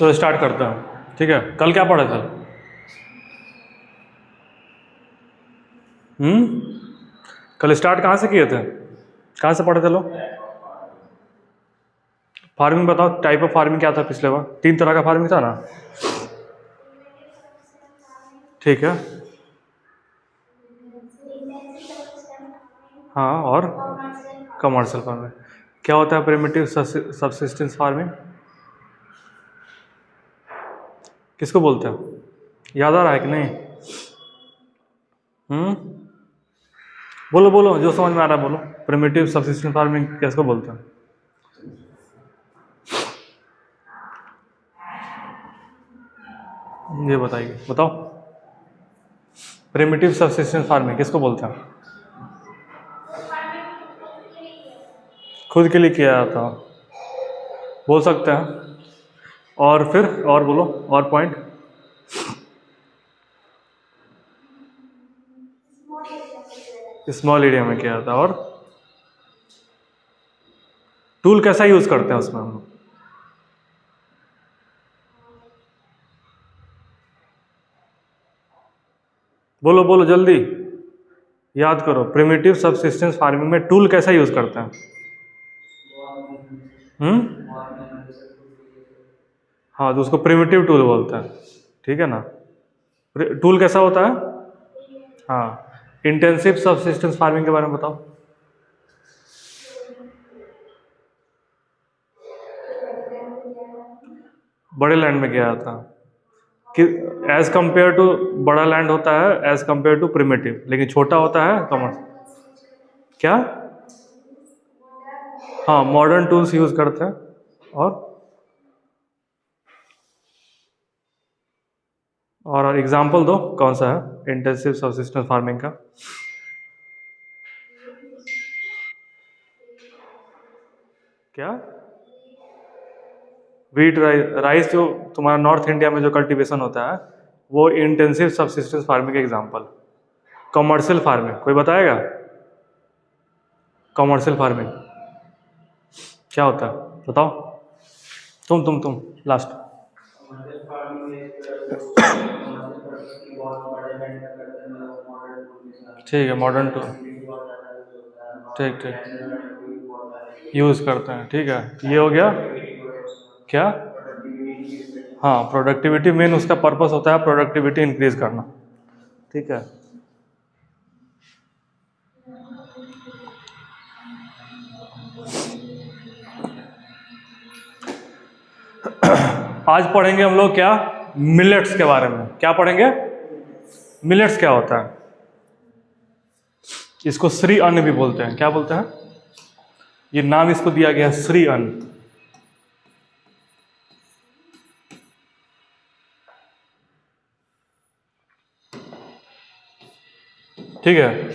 चलो स्टार्ट करते हैं, ठीक है। कल क्या पढ़े थे? कल स्टार्ट कहाँ से किए थे? कहाँ से पढ़े थे लोग? फार्मिंग बताओ, टाइप ऑफ फार्मिंग क्या था पिछले बार? 3 तरह का फार्मिंग था ना? ठीक है। हाँ, और कमर्शियल फार्मिंग। क्या होता है प्रिमिटिव सबसिस्टेंस फार्मिंग? किसको बोलते हैं? याद आ रहा है कि नहीं? बोलो बोलो, जो समझ में आ रहा है बोलो। प्रिमिटिव सबसिस्टेंस फार्मिंग किसको बोलते हैं? ये बताइए, बताओ। प्रिमिटिव सबसिस्टेंस फार्मिंग किसको बोलते हैं? खुद के लिए किया जाता बोल सकते हैं। और फिर और बोलो, और पॉइंट। स्मॉल एरिया में किया जाता है। और टूल कैसा यूज करते हैं उसमें हम लोग? बोलो बोलो जल्दी, याद करो। प्रिमिटिव सबसिस्टेंस फार्मिंग में टूल कैसा यूज करते हैं? हाँ, तो उसको प्रिमिटिव टूल बोलते हैं, ठीक है ना। टूल कैसा होता है? हाँ। इंटेंसिव सबसिस्टेंस फार्मिंग के बारे में बताओ। बड़े लैंड में किया जाता है कि एज कंपेयर टू, बड़ा लैंड होता है एज कंपेयर टू प्रिमिटिव, लेकिन छोटा होता है कमर्स। क्या? हाँ, मॉडर्न टूल्स यूज करते हैं। और एग्जाम्पल दो, कौन सा है इंटेंसिव सबसिस्टेंस फार्मिंग का? क्या? वीट, राइस जो तुम्हारा नॉर्थ इंडिया में जो कल्टीवेशन होता है वो इंटेंसिव सबसिस्टेंस फार्मिंग का एग्जाम्पल। कमर्शियल फार्मिंग कोई बताएगा? कमर्शियल फार्मिंग क्या होता है बताओ। तुम लास्ट। ठीक है, मॉडर्न टूल। ठीक ठीक, यूज़ करते हैं, ठीक है। ये हो गया क्या? हाँ, प्रोडक्टिविटी मेन उसका पर्पस होता है, प्रोडक्टिविटी इंक्रीज करना, ठीक है। आज पढ़ेंगे हम लोग क्या? मिलेट्स के बारे में। क्या पढ़ेंगे? मिलेट्स क्या होता है? इसको श्री अन्न भी बोलते हैं। क्या बोलते हैं? ये नाम इसको दिया गया है श्री अन्न, ठीक है।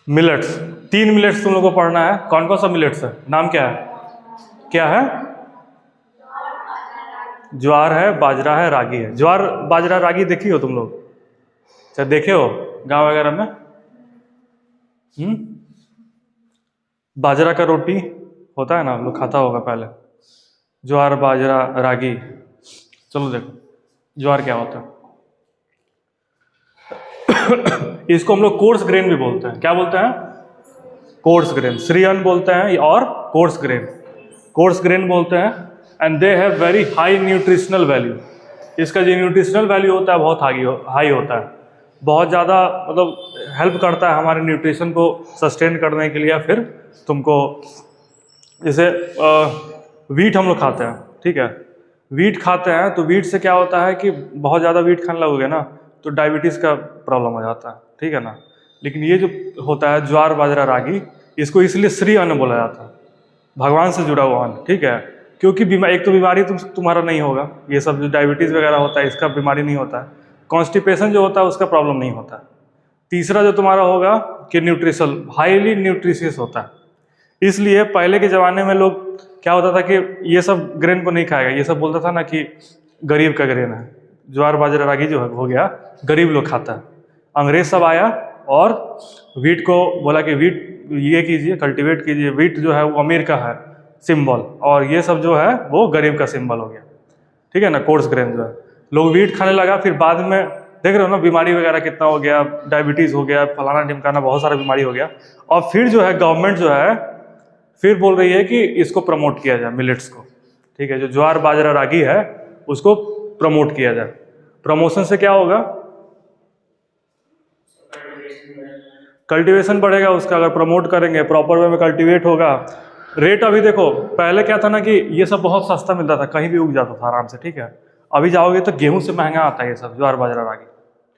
मिलेट्स, 3 मिलेट्स तुम लोगों को पढ़ना है। कौन कौन सा मिलेट्स है? नाम क्या है? क्या है? ज्वार है, बाजरा है, रागी है। ज्वार बाजरा रागी देखी हो तुम लोग? अच्छा, देखे हो गांव वगैरह में? बाजरा का रोटी होता है ना, लोग खाता होगा पहले। ज्वार बाजरा रागी, चलो देखो ज्वार क्या होता है। इसको हम लोग कोर्स ग्रेन भी बोलते हैं। क्या बोलते हैं? कोर्स ग्रेन, श्रीअन्न बोलते हैं और कोर्स ग्रेन, कोर्स ग्रेन बोलते हैं। And they have very high nutritional value. इसका जो न्यूट्रिशनल वैल्यू होता है बहुत हाई होता है, बहुत ज़्यादा, मतलब हेल्प करता है हमारे न्यूट्रिशन को सस्टेन करने के लिए। या फिर तुमको जैसे वीट हम लोग खाते हैं, ठीक है। वीट खाते हैं तो वीट से क्या होता है कि बहुत ज़्यादा वीट खाने लगोगे ना तो डायबिटीज़ का प्रॉब्लम हो जाता है, ठीक है ना। लेकिन ये जो होता है ज्वार बाजरा रागी, इसको इसलिए श्री अन्न बोला जाता है, भगवान से जुड़ा हुआ अन्न, ठीक है। क्योंकि एक तो बीमारी तुम्हारा नहीं होगा, ये सब जो डायबिटीज़ वगैरह होता है इसका बीमारी नहीं होता है। कॉन्स्टिपेशन जो होता है उसका प्रॉब्लम नहीं होता है। तीसरा जो तुम्हारा होगा कि न्यूट्रिशल, हाईली न्यूट्रिशियस होता है। इसलिए पहले के ज़माने में लोग क्या होता था कि ये सब ग्रेन को नहीं खाएगा, ये सब बोलता था ना कि गरीब का ग्रेन है। ज्वार बाजरा रागी जो हो गया गरीब लोग खाता है। अंग्रेज सब आया और वीट को बोला कि वीट ये कीजिए, कल्टीवेट कीजिए, वीट जो है वो अमीर का है सिंबल, और ये सब जो है वो गरीब का सिंबल हो गया, ठीक है ना, कोर्स ग्रेन जो है। लोग वीट खाने लगा, फिर बाद में देख रहे हो ना बीमारी वगैरह कितना हो गया, डायबिटीज़ हो गया, फलाना ढिमकाना, बहुत सारा बीमारी हो गया। और फिर जो है गवर्नमेंट जो है फिर बोल रही है कि इसको प्रमोट किया जाए, मिलेट्स को, ठीक है, जो ज्वार बाजरा रागी है उसको प्रमोट किया जाए। प्रमोशन से क्या होगा, कल्टीवेशन बढ़ेगा उसका, अगर प्रमोट करेंगे, प्रॉपर वे में कल्टीवेट होगा। रेट अभी देखो, पहले क्या था ना कि ये सब बहुत सस्ता मिलता था, कहीं भी उग जाता था आराम से, ठीक है। अभी जाओगे तो गेहूं से महंगा आता है ये सब ज्वार बाजरा रागी,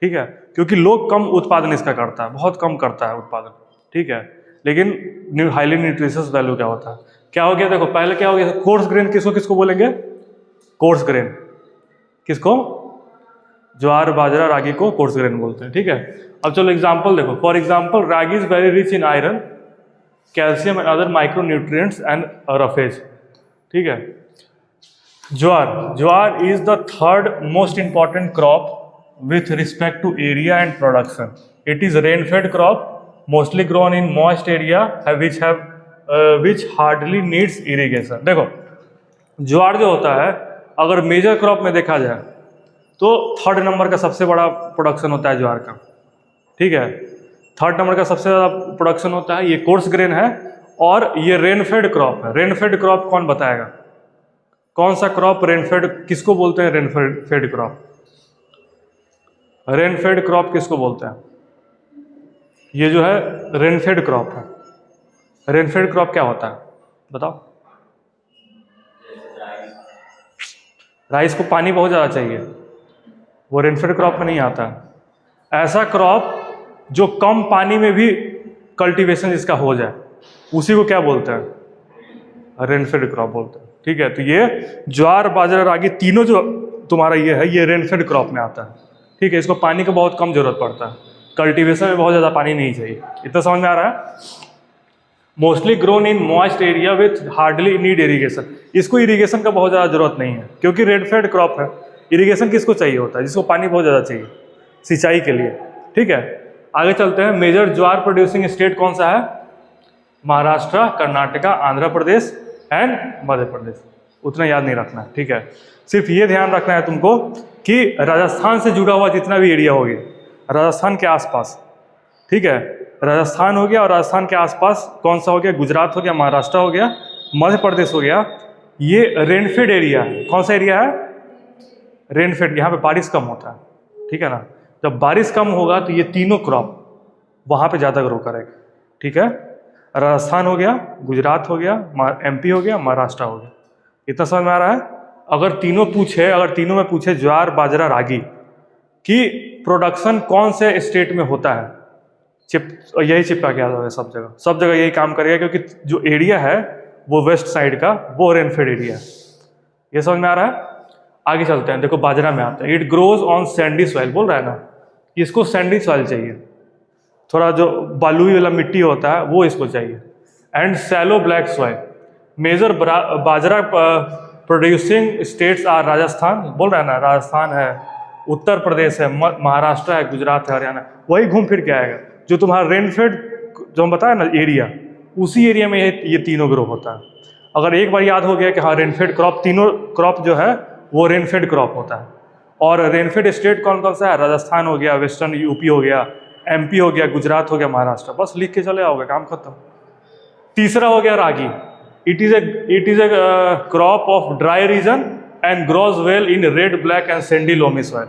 ठीक है, क्योंकि लोग कम उत्पादन इसका करता है, बहुत कम करता है उत्पादन, ठीक है। लेकिन हाईली न्यूट्रिशियस वैल्यू क्या होता है, क्या हो गया देखो, पहले क्या हो गया, कोर्स ग्रेन किसको किसको बोलेंगे, कोर्स ग्रेन किसको, ज्वार बाजरा रागी को कोर्स ग्रेन बोलते हैं, ठीक है। अब चलो एग्जांपल देखो, for example ragi is very rich in iron, calcium and other micro nutrients and roughage, ठीक है। Jowar is the third most important crop with respect to area and production. It is rain-fed crop, mostly grown in moist area, which hardly needs irrigation. देखो ज्वार जो होता है, अगर major crop में देखा जाए तो थर्ड नंबर का सबसे बड़ा प्रोडक्शन होता है ज्वार का, ठीक है। थर्ड नंबर का सबसे ज़्यादा प्रोडक्शन होता है, ये कोर्स ग्रेन है और ये रेनफेड क्रॉप है। रेनफेड क्रॉप कौन बताएगा, कौन सा क्रॉप रेनफेड, किसको बोलते हैं रेनफेड क्रॉप, रेनफेड क्रॉप किसको बोलते हैं, ये जो है रेनफेड क्रॉप है। रेनफेड क्रॉप क्या होता है बताओ, राइस को पानी बहुत ज़्यादा चाहिए, वो रेनफेड क्रॉप में नहीं आता है। ऐसा क्रॉप जो कम पानी में भी कल्टीवेशन जिसका हो जाए, उसी को क्या बोलते हैं, रेनफेड क्रॉप बोलते हैं, ठीक है। तो ये ज्वार बाजरा रागी तीनों जो तुम्हारा ये है, ये रेनफेड क्रॉप में आता है, ठीक है। इसको पानी का बहुत कम जरूरत पड़ता है, कल्टीवेशन में बहुत ज़्यादा पानी नहीं चाहिए। इतना समझ में आ रहा है। Mostly grown in moist area with hardly need irrigation, इसको इरीगेशन का बहुत ज़्यादा जरूरत नहीं है, क्योंकि रेनफेड क्रॉप है। इरीगेशन किसको चाहिए होता है, जिसको पानी बहुत ज़्यादा चाहिए सिंचाई के लिए, ठीक है। आगे चलते हैं। मेजर ज्वार प्रोड्यूसिंग स्टेट कौन सा है, महाराष्ट्र, कर्नाटका, आंध्र प्रदेश एंड मध्य प्रदेश। उतना याद नहीं रखना है, ठीक है। सिर्फ ये ध्यान रखना है तुमको कि राजस्थान से जुड़ा हुआ जितना भी एरिया हो गया, राजस्थान के आसपास, ठीक है, राजस्थान हो गया, और राजस्थान के आसपास कौन सा हो गया, गुजरात हो गया, महाराष्ट्र हो गया, मध्य प्रदेश हो गया, ये रेनफेड एरिया है। कौन सा एरिया है, रेनफेड, यहाँ पे बारिश कम होता है, ठीक है ना। जब बारिश कम होगा तो ये तीनों क्रॉप वहाँ पे ज़्यादा ग्रो करेगा, ठीक है। राजस्थान हो गया, गुजरात हो गया, MP हो गया, महाराष्ट्र हो गया। इतना समझ में आ रहा है। अगर तीनों में पूछे ज्वार बाजरा रागी की प्रोडक्शन कौन से स्टेट में होता है, यही चिपका के आता है सब जगह यही काम करेगा, क्योंकि जो एरिया है वो वेस्ट साइड का, वो रेनफेड एरिया है। ये समझ में आ रहा है। आगे चलते हैं, देखो बाजरा में आते हैं। It grows on Sandy soil, बोल रहा है ना, इसको सैंडी सॉइल चाहिए, थोड़ा जो बालुई वाला मिट्टी होता है वो इसको चाहिए, and shallow black soil. Major bajra producing states are Rajasthan, बोल रहा है ना, राजस्थान है, उत्तर प्रदेश है, महाराष्ट्र है, गुजरात है, हरियाणा। वही घूम फिर के आएगा जो तुम्हारा रेनफेड जो हम बताया ना एरिया, उसी एरिया में ये तीनों ग्रो होता है। अगर एक बार याद हो गया कि हाँ रेनफेड क्रॉप, तीनों क्रॉप जो है वो रेनफेड क्रॉप होता है। और रेनफेड स्टेट कौन कौन सा है, राजस्थान हो गया, वेस्टर्न यूपी हो गया, MP हो गया, गुजरात हो गया, महाराष्ट्र। बस लिख के चले आओगे, काम खत्म। तीसरा हो गया ragi. It is a crop of dry region and grows well in red, black and sandy loamy soil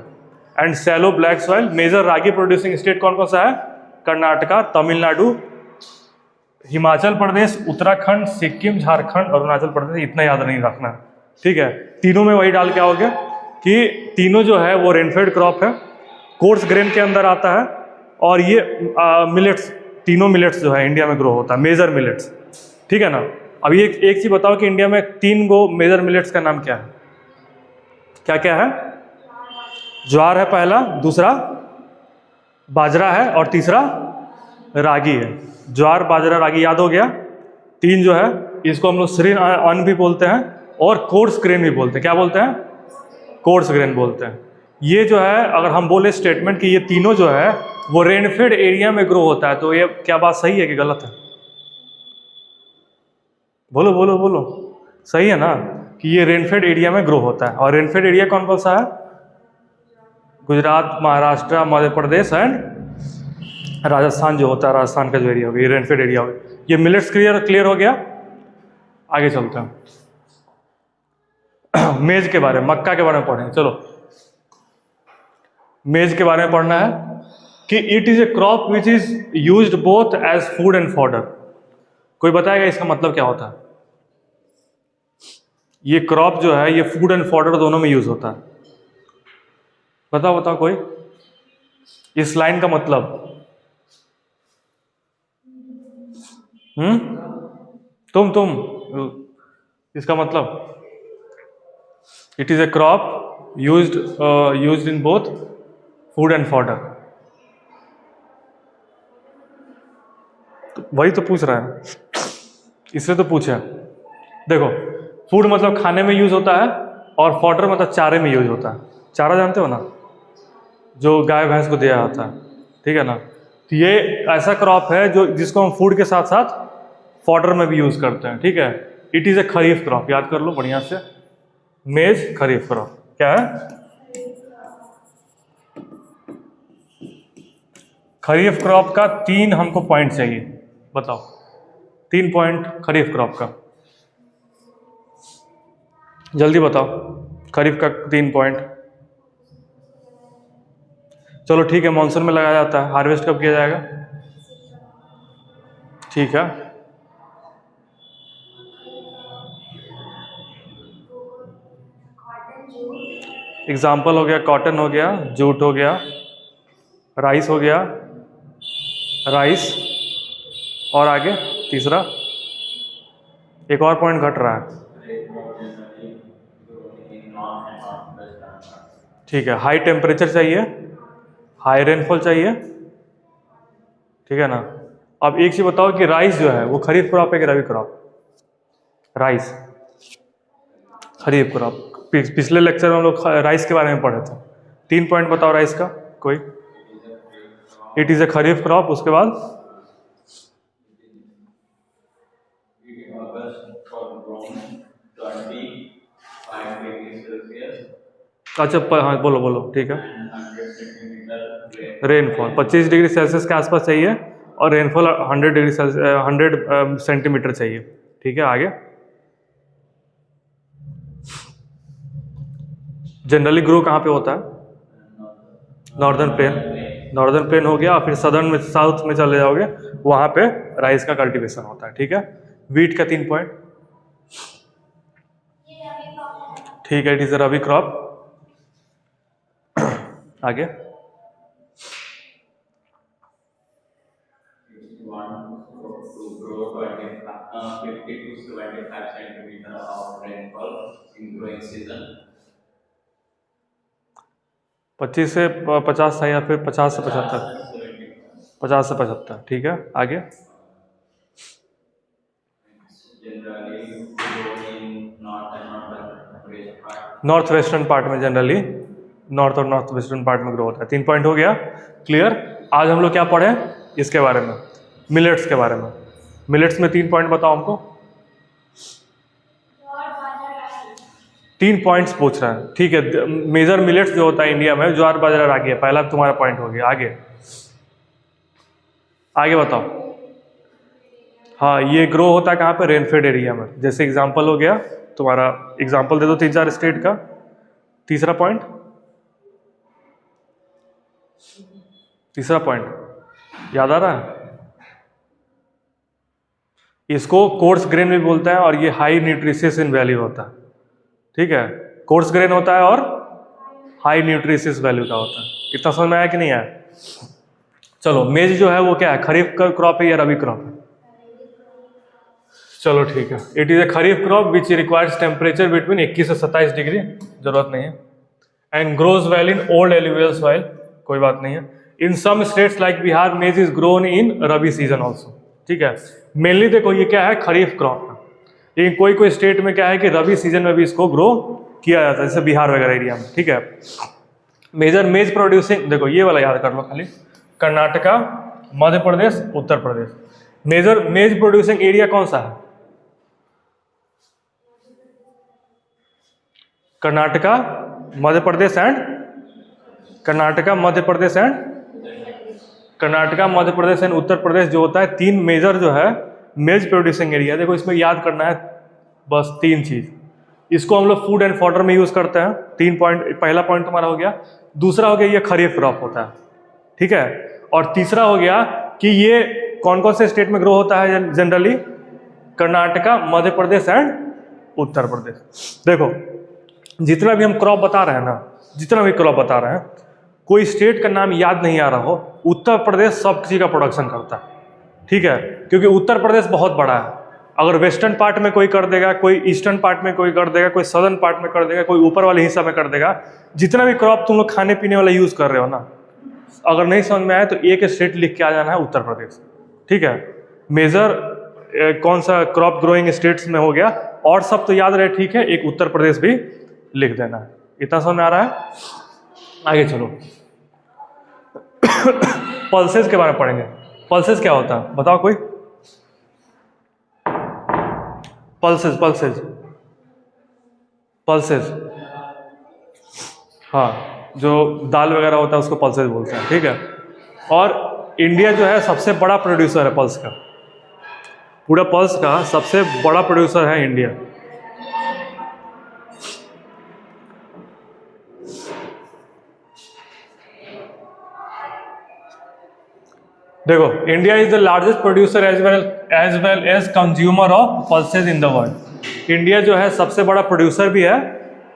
and shallow black soil. Major ragi producing state कौन कौन सा है, कर्नाटका, तमिलनाडु, हिमाचल प्रदेश, उत्तराखंड, सिक्किम, झारखंड, अरुणाचल प्रदेश। इतना याद नहीं रखना, ठीक है। तीनों में वही डाल के आओगे कि तीनों जो है वो रेनफेड क्रॉप है, कोर्स ग्रेन के अंदर आता है, और ये मिलेट्स, तीनों मिलेट्स जो है इंडिया में ग्रो होता है, मेजर मिलेट्स, ठीक है ना। अभी एक चीज बताओ कि इंडिया में 3 गो मेजर मिलेट्स का नाम क्या है, क्या क्या है, ज्वार है पहला, दूसरा बाजरा है, और तीसरा रागी है। ज्वार बाजरा रागी याद हो गया। 3 जो है इसको हम लोग श्री अन्न भी बोलते हैं और कोर्स ग्रेन भी बोलते हैं। क्या बोलते हैं, कोर्स ग्रेन बोलते हैं। ये जो है अगर हम बोले स्टेटमेंट कि ये तीनों जो है वो रेनफेड एरिया में ग्रो होता है, तो ये क्या बात सही है कि गलत है, बोलो बोलो बोलो, सही है ना। कि ये रेनफेड एरिया में ग्रो होता है। और रेनफेड एरिया कौन कौन सा है? गुजरात, महाराष्ट्र, मध्य प्रदेश एंड राजस्थान जो होता है, राजस्थान का जो एरिया होगा ये रेनफेड एरिया होगा। ये मिलेट्स क्लियर हो गया। आगे चलते हैं मेज के बारे में, मक्का के बारे में पढ़ें। चलो मेज के बारे में पढ़ना है कि it is a crop which is used both as food and fodder. कोई बताएगा इसका मतलब क्या होता है? ये क्रॉप जो है ये फूड एंड फॉडर दोनों में यूज होता है। बताओ कोई इस लाइन का मतलब। तुम इसका मतलब, it is a crop used in both food and fodder. वही तो पूछ रहा है, इससे तो पूछा। देखो फूड मतलब खाने में यूज होता है और फॉडर मतलब चारे में यूज होता है। चारा जानते हो ना, जो गाय भैंस को दिया जाता है, ठीक है ना। तो ये ऐसा क्रॉप है जो जिसको हम फूड के साथ साथ फॉडर में भी यूज करते हैं, ठीक है। It is A kharif crop, याद कर लो बढ़िया से। मेज खरीफ क्रॉप क्या है? खरीफ क्रॉप का 3 हमको पॉइंट चाहिए, बताओ 3 पॉइंट खरीफ क्रॉप का, जल्दी बताओ खरीफ का 3 पॉइंट। चलो ठीक है, मानसून में लगाया जाता है। हार्वेस्ट कब किया जाएगा? ठीक है, एग्जाम्पल हो गया कॉटन हो गया, जूट हो गया, राइस हो गया, राइस, और आगे तीसरा एक और पॉइंट घट रहा है। ठीक है, हाई टेम्परेचर चाहिए, हाई रेनफॉल चाहिए, ठीक है ना। अब एक चीज बताओ कि राइस जो है वो खरीफ क्रॉप है कि रबी क्रॉप? राइस खरीफ क्रॉप। पिछले लेक्चर में हम लोग राइस के बारे में पढ़े थे। 3 पॉइंट बताओ राइस का कोई। It is A kharif crop, उसके बाद अच्छा हाँ बोलो ठीक है। रेनफॉल 25 डिग्री सेल्सियस के आसपास चाहिए और रेनफॉल 100 सेंटीमीटर चाहिए, ठीक है। आगे जनरली ग्रो कहाँ पे होता है? नॉर्दर्न प्लेन हो गया, फिर सदर्न में, साउथ में चले जाओगे वहां पे राइस का कल्टीवेशन होता है, ठीक है। वीट का 3 पॉइंट, ठीक है, इट इज रबी क्रॉप। आगे पच्चीस से 50 था या फिर 50 से 75? 50 से 75, ठीक है। आगे नॉर्थ वेस्टर्न पार्ट में, जनरली नॉर्थ और नॉर्थ वेस्टर्न पार्ट में ग्रो होता है। 3 पॉइंट हो गया क्लियर। आज हम लोग क्या पढ़े इसके बारे में? मिलेट्स के बारे में। मिलेट्स में 3 पॉइंट बताओ हमको। 3 पॉइंट्स पूछ रहा है, ठीक है। मेजर मिलेट्स जो होता है इंडिया में, ज्वार बाजरा रागी है, पहला तुम्हारा पॉइंट हो गया। आगे बताओ। हाँ, ये ग्रो होता है कहाँ पे? रेनफेड एरिया में। जैसे एग्जांपल हो गया तुम्हारा, एग्जांपल दे दो 3-4 स्टेट का। तीसरा पॉइंट याद आ रहा है? इसको कोर्स ग्रेन भी बोलते हैं और ये हाई न्यूट्रिशियस इन वैल्यू होता है, ठीक है। कोर्स ग्रेन होता है और हाई न्यूट्रिशियस वैल्यू का होता है। इतना समझ में आया कि नहीं आया? चलो मेज जो है वो क्या है, खरीफ का क्रॉप है या रबी क्रॉप है? चलो ठीक है, it is A kharif crop which requires temperature between 21 से 27 डिग्री, जरूरत नहीं है। And grows well in old alluvial soil, कोई बात नहीं है। इन सम स्टेट्स लाइक बिहार मेज is grown in rabi season also, ठीक है। मेनली देखो ये क्या है, खरीफ क्रॉप है, लेकिन कोई स्टेट में क्या है कि रबी सीजन में भी इसको ग्रो किया जाता है, जैसे बिहार वगैरह एरिया में, ठीक है। मेजर मेज प्रोड्यूसिंग, देखो ये वाला याद कर लो खाली, Karnataka, Madhya Pradesh, Uttar Pradesh. Major maize producing area कौन सा है? Karnataka, Madhya Pradesh and Karnataka, Madhya Pradesh and Karnataka, Madhya Pradesh and Uttar Pradesh जो होता है, तीन मेजर जो है मेज प्रोड्यूसिंग एरिया। देखो इसमें याद करना है बस तीन चीज। इसको हम लोग फूड एंड फॉडर में यूज करते हैं। 3 पॉइंट, पहला पॉइंट तुम्हारा हो गया। दूसरा हो गया ये खरीफ क्रॉप होता है, ठीक है। और तीसरा हो गया कि ये कौन कौन से स्टेट में ग्रो होता है जनरली, कर्नाटका, मध्य प्रदेश एंड उत्तर प्रदेश। देखो जितना भी हम क्रॉप बता रहे हैं ना, जितना भी क्रॉप बता रहे हैं, कोई स्टेट का नाम याद नहीं आ रहा हो, उत्तर प्रदेश सब चीज का प्रोडक्शन करता है, ठीक है। क्योंकि उत्तर प्रदेश बहुत बड़ा है। अगर वेस्टर्न पार्ट में कोई कर देगा, कोई ईस्टर्न पार्ट में कोई कर देगा, कोई सदर्न पार्ट में कर देगा, कोई ऊपर वाले हिस्सा में कर देगा। जितना भी क्रॉप तुम लोग खाने पीने वाला यूज कर रहे हो ना, अगर नहीं समझ में आए तो एक स्टेट लिख के आ जाना है, उत्तर प्रदेश, ठीक है। मेजर कौन सा क्रॉप ग्रोइंग स्टेट्स में हो गया, और सब तो याद रहे, ठीक है। एक उत्तर प्रदेश भी लिख देना है। इतना समझ में आ रहा है? आगे चलो पल्सेस के बारे में पढ़ेंगे। पल्सेस क्या होता है बताओ कोई? पल्सेस, पल्सेस, पल्सेस, हाँ, जो दाल वगैरह होता है उसको पल्सेस बोलते हैं, ठीक है। और इंडिया जो है सबसे बड़ा प्रोड्यूसर है पल्स का, पूरा पल्स का सबसे बड़ा प्रोड्यूसर है इंडिया। देखो India is the largest producer as well as consumer of pulses in the world. India जो है सबसे बड़ा प्रोड्यूसर भी है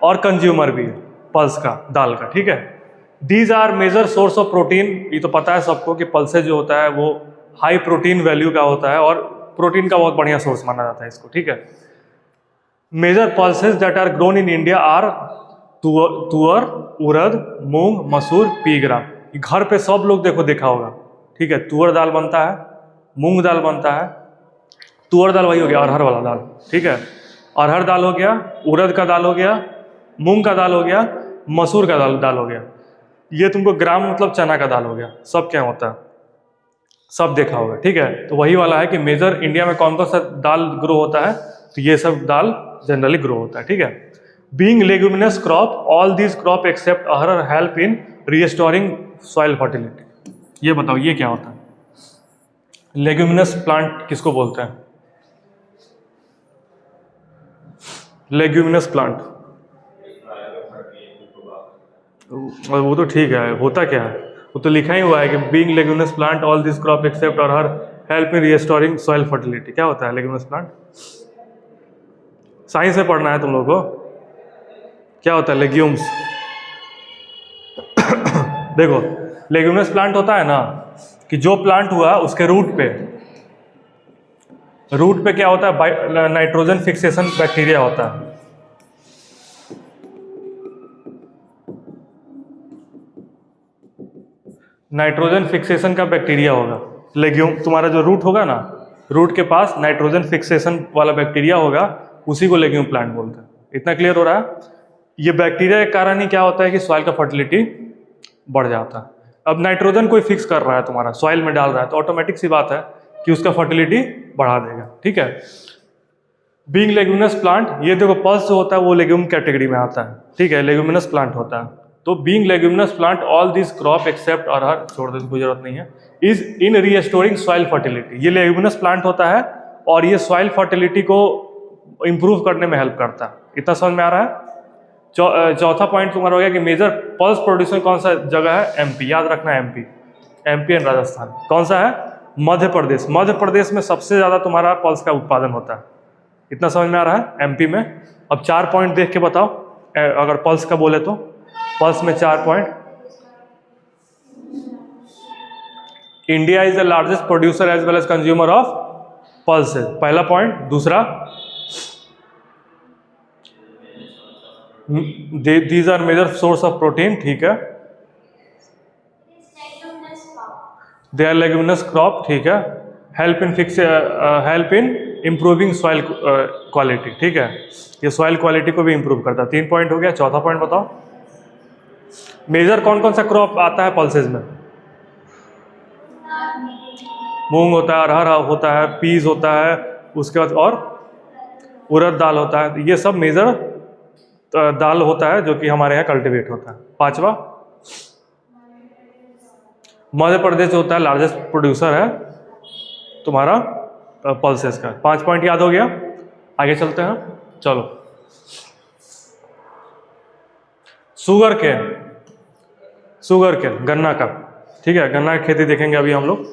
और कंज्यूमर भी है पल्स का, दाल का, ठीक है। These are major source of protein. ये तो पता है सबको कि पल्सेज जो होता है वो हाई प्रोटीन वैल्यू का होता है और प्रोटीन का बहुत बढ़िया सोर्स माना जाता है इसको, ठीक है। Major pulses that are grown in India are tur, urad, मूंग, मसूर, पी ग्राम। घर पे सब लोग देखो देखा होगा, ठीक है। तुअर दाल बनता है, मूंग दाल बनता है। तुअर दाल वही हो गया अरहर वाला दाल, ठीक है। अरहर दाल हो गया, उड़द का दाल हो गया, मूंग का दाल हो गया, मसूर का दाल हो गया। ये तुमको ग्राम मतलब चना का दाल हो गया। सब क्या होता है, सब देखा होगा, ठीक है। तो वही वाला है कि मेजर इंडिया में कौन कौन सा दाल ग्रो होता है, तो ये सब दाल जनरली ग्रो होता है, ठीक है। Being leguminous crop, all these crop except arhar help in restoring soil fertility. ये बताओ ये क्या होता है? लेग्यूमिनस प्लांट किसको बोलते हैं? लेग्यूमिनस प्लांट, वो तो ठीक है, होता क्या है वो तो लिखा ही हुआ है कि being leguminous plant all this crop except arhar help in restoring soil fertility. क्या होता है लेग्यूमिनस प्लांट? साइंस से पढ़ना है तुम लोगों को। क्या होता है लेग्यूम्स? देखो लेग्यूमिनस प्लांट होता है ना कि जो प्लांट हुआ उसके रूट पे क्या होता है, नाइट्रोजन फिक्सेशन बैक्टीरिया होता है। नाइट्रोजन फिक्सेशन का बैक्टीरिया होगा लेग्यूम। तुम्हारा जो रूट होगा ना, रूट के पास नाइट्रोजन फिक्सेशन वाला बैक्टीरिया होगा, उसी को लेग्यूम प्लांट बोलते हैं। इतना क्लियर हो रहा है? ये बैक्टीरिया के कारण ही क्या होता है कि सॉइल का फर्टिलिटी बढ़ जाता है। अब नाइट्रोजन कोई फिक्स कर रहा है तुम्हारा, सॉइल में डाल रहा है, तो ऑटोमेटिक सी बात है कि उसका फर्टिलिटी बढ़ा देगा, ठीक है। बीइंग लेग्यूमिनस प्लांट, ये देखो पल्स जो होता है वो लेग्यूम कैटेगरी में आता है, ठीक है, लेग्यूमिनस प्लांट होता है। तो being leguminous plant all this crop except arhar, छोड़ दो कोई जरूरत नहीं है, is in restoring soil fertility. ये लेग्यूमिनस प्लांट होता है और ये सॉइल फर्टिलिटी को इंप्रूव करने में हेल्प करता है। इतना समझ में आ रहा है? चौथा पॉइंट तुम्हारा हो गया कि मेजर पल्स प्रोड्यूसर कौन सा जगह है? एमपी। याद रखना है एमपी एंड राजस्थान। कौन सा है? मध्य प्रदेश। मध्य प्रदेश में सबसे ज्यादा तुम्हारा पल्स का उत्पादन होता है। इतना समझ में आ रहा है? एमपी में। अब 4 पॉइंट देख के बताओ, अगर पल्स का बोले तो पल्स में 4 point. India is the largest producer as well as consumer of pulses, पहला पॉइंट। दूसरा, these are major source of protein, ठीक है। they are leguminous crop, ठीक है। help in improving soil quality, ठीक है। ये soil quality को भी improve करता है। 3 पॉइंट हो गया। चौथा पॉइंट बताओ, मेजर कौन कौन सा क्रॉप आता है पल्सेज में? मूंग होता है, अरहर होता है, पीज होता है, उसके बाद और उड़द दाल होता है। ये सब मेजर दाल होता है जो कि हमारे यहाँ कल्टीवेट होता है। पांचवा, मध्य प्रदेश जो होता है लार्जेस्ट प्रोड्यूसर है तुम्हारा पल्सेस का। 5 पॉइंट याद हो गया। आगे चलते हैं, चलो। शुगर केन, शुगर केन गन्ना का, ठीक है, गन्ना की खेती देखेंगे अभी हम लोग।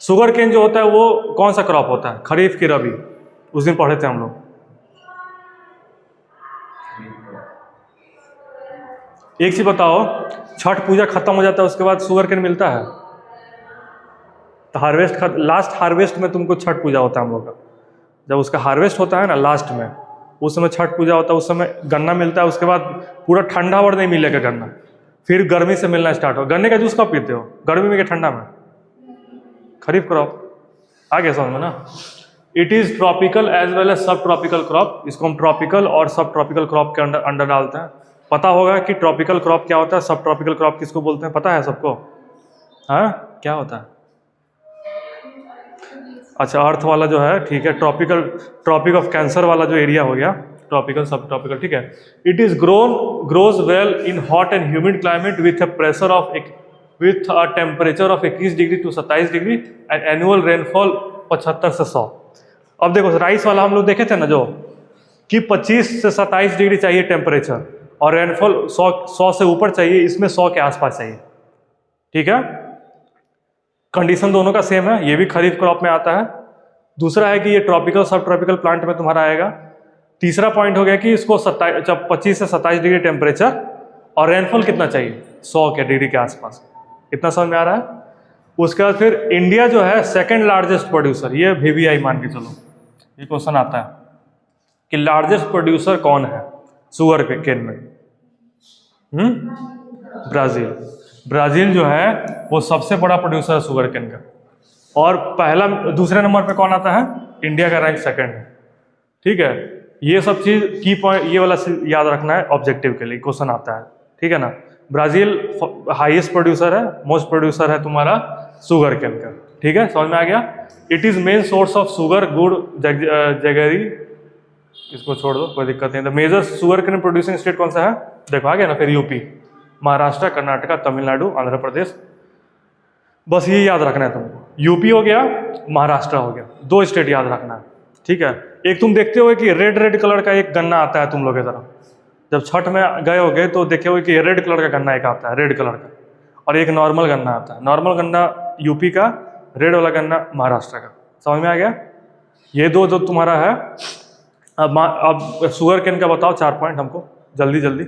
शुगर केन जो होता है वो कौन सा क्रॉप होता है, खरीफ की रबी? उस दिन पढ़े थे हम लोग। एक चीज बताओ, छठ पूजा खत्म हो जाता है उसके बाद शुगर केन मिलता है? तो हार्वेस्ट, लास्ट हार्वेस्ट में तुमको छठ पूजा होता है हम लोग का। जब उसका हार्वेस्ट होता है ना लास्ट में, उस समय छठ पूजा होता है, उस समय गन्ना मिलता है। उसके बाद पूरा ठंडा और नहीं मिलेगा गन्ना, फिर गर्मी से मिलना स्टार्ट हो। गन्ने का जूस कब पीते हो, गर्मी में कि ठंडा में? खरीफ क्रॉप आ गया समझ में ना। It is tropical as well as सब ट्रॉपिकल क्रॉप। इसको हम ट्रॉपिकल और सब ट्रॉपिकल क्रॉप के अंडर डालते हैं। पता होगा कि ट्रॉपिकल क्रॉप क्या होता है, सब ट्रॉपिकल क्रॉप किसको बोलते हैं, पता है सबको? हाँ, क्या होता है? अच्छा, अर्थ वाला जो है, ठीक है, ट्रॉपिकल, ट्रॉपिक ऑफ कैंसर वाला जो एरिया हो गया, ट्रॉपिकल सब ट्रॉपिकल, ठीक है। It is grows well in hot and humid climate with a pressure of with a temperature of 21 degree to 27 degree and annual rainfall 75 से 100। अब देखो, राइस वाला हम लोग देखे थे ना जो कि 25 से 27 डिग्री चाहिए टेम्परेचर और रेनफॉल 100 से ऊपर चाहिए, इसमें 100 के आसपास चाहिए, ठीक है। कंडीशन दोनों का सेम है, ये भी खरीफ क्रॉप में आता है। दूसरा है कि ये ट्रॉपिकल सब ट्रॉपिकल प्लांट में तुम्हारा आएगा। तीसरा पॉइंट हो गया कि इसको 25 से 27 डिग्री टेम्परेचर और रेनफॉल कितना चाहिए, 100 के डिग्री के आसपास। इतना समझ में आ रहा है? उसके बाद फिर इंडिया जो है सेकंड लार्जेस्ट प्रोड्यूसर, ये VVI मान के चलो, ये क्वेश्चन आता है कि लार्जेस्ट प्रोड्यूसर कौन है शुगर केन में? ब्राजील। ब्राजील जो है वो सबसे बड़ा प्रोड्यूसर है शुगर केन का। और पहला, दूसरे नंबर पे कौन आता है? इंडिया का रैंक सेकंड है, ठीक है। ये सब चीज की पॉइंट, ये वाला याद रखना है ऑब्जेक्टिव के लिए, क्वेश्चन आता है, ठीक है ना। ब्राजील हाईएस्ट प्रोड्यूसर है, मोस्ट प्रोड्यूसर है तुम्हारा शुगर केन का, ठीक है, समझ में आ गया। It is main source of sugar, gur, jaggery, इसको छोड़ दो, कोई दिक्कत नहीं। The major sugarcane producing state कौन सा है? देखो आ गया ना, फिर यूपी, महाराष्ट्र, कर्नाटका, तमिलनाडु, आंध्र प्रदेश। बस ये याद रखना है तुमको, यूपी हो गया, महाराष्ट्र हो गया, 2 स्टेट याद रखना है, ठीक है। एक तुम देखते हो कि रेड कलर का एक गन्ना आता है तुम लोग की तरफ, जब छठ में गए होगे तो देखे हो कि रेड कलर का गन्ना एक आता है, रेड कलर का, और एक नॉर्मल गन्ना आता है। नॉर्मल गन्ना यूपी का, रेड वाला गन्ना महाराष्ट्र का। समझ में आ गया? ये दो जो तुम्हारा है। अब शुगर केन का बताओ 4 पॉइंट हमको, जल्दी जल्दी,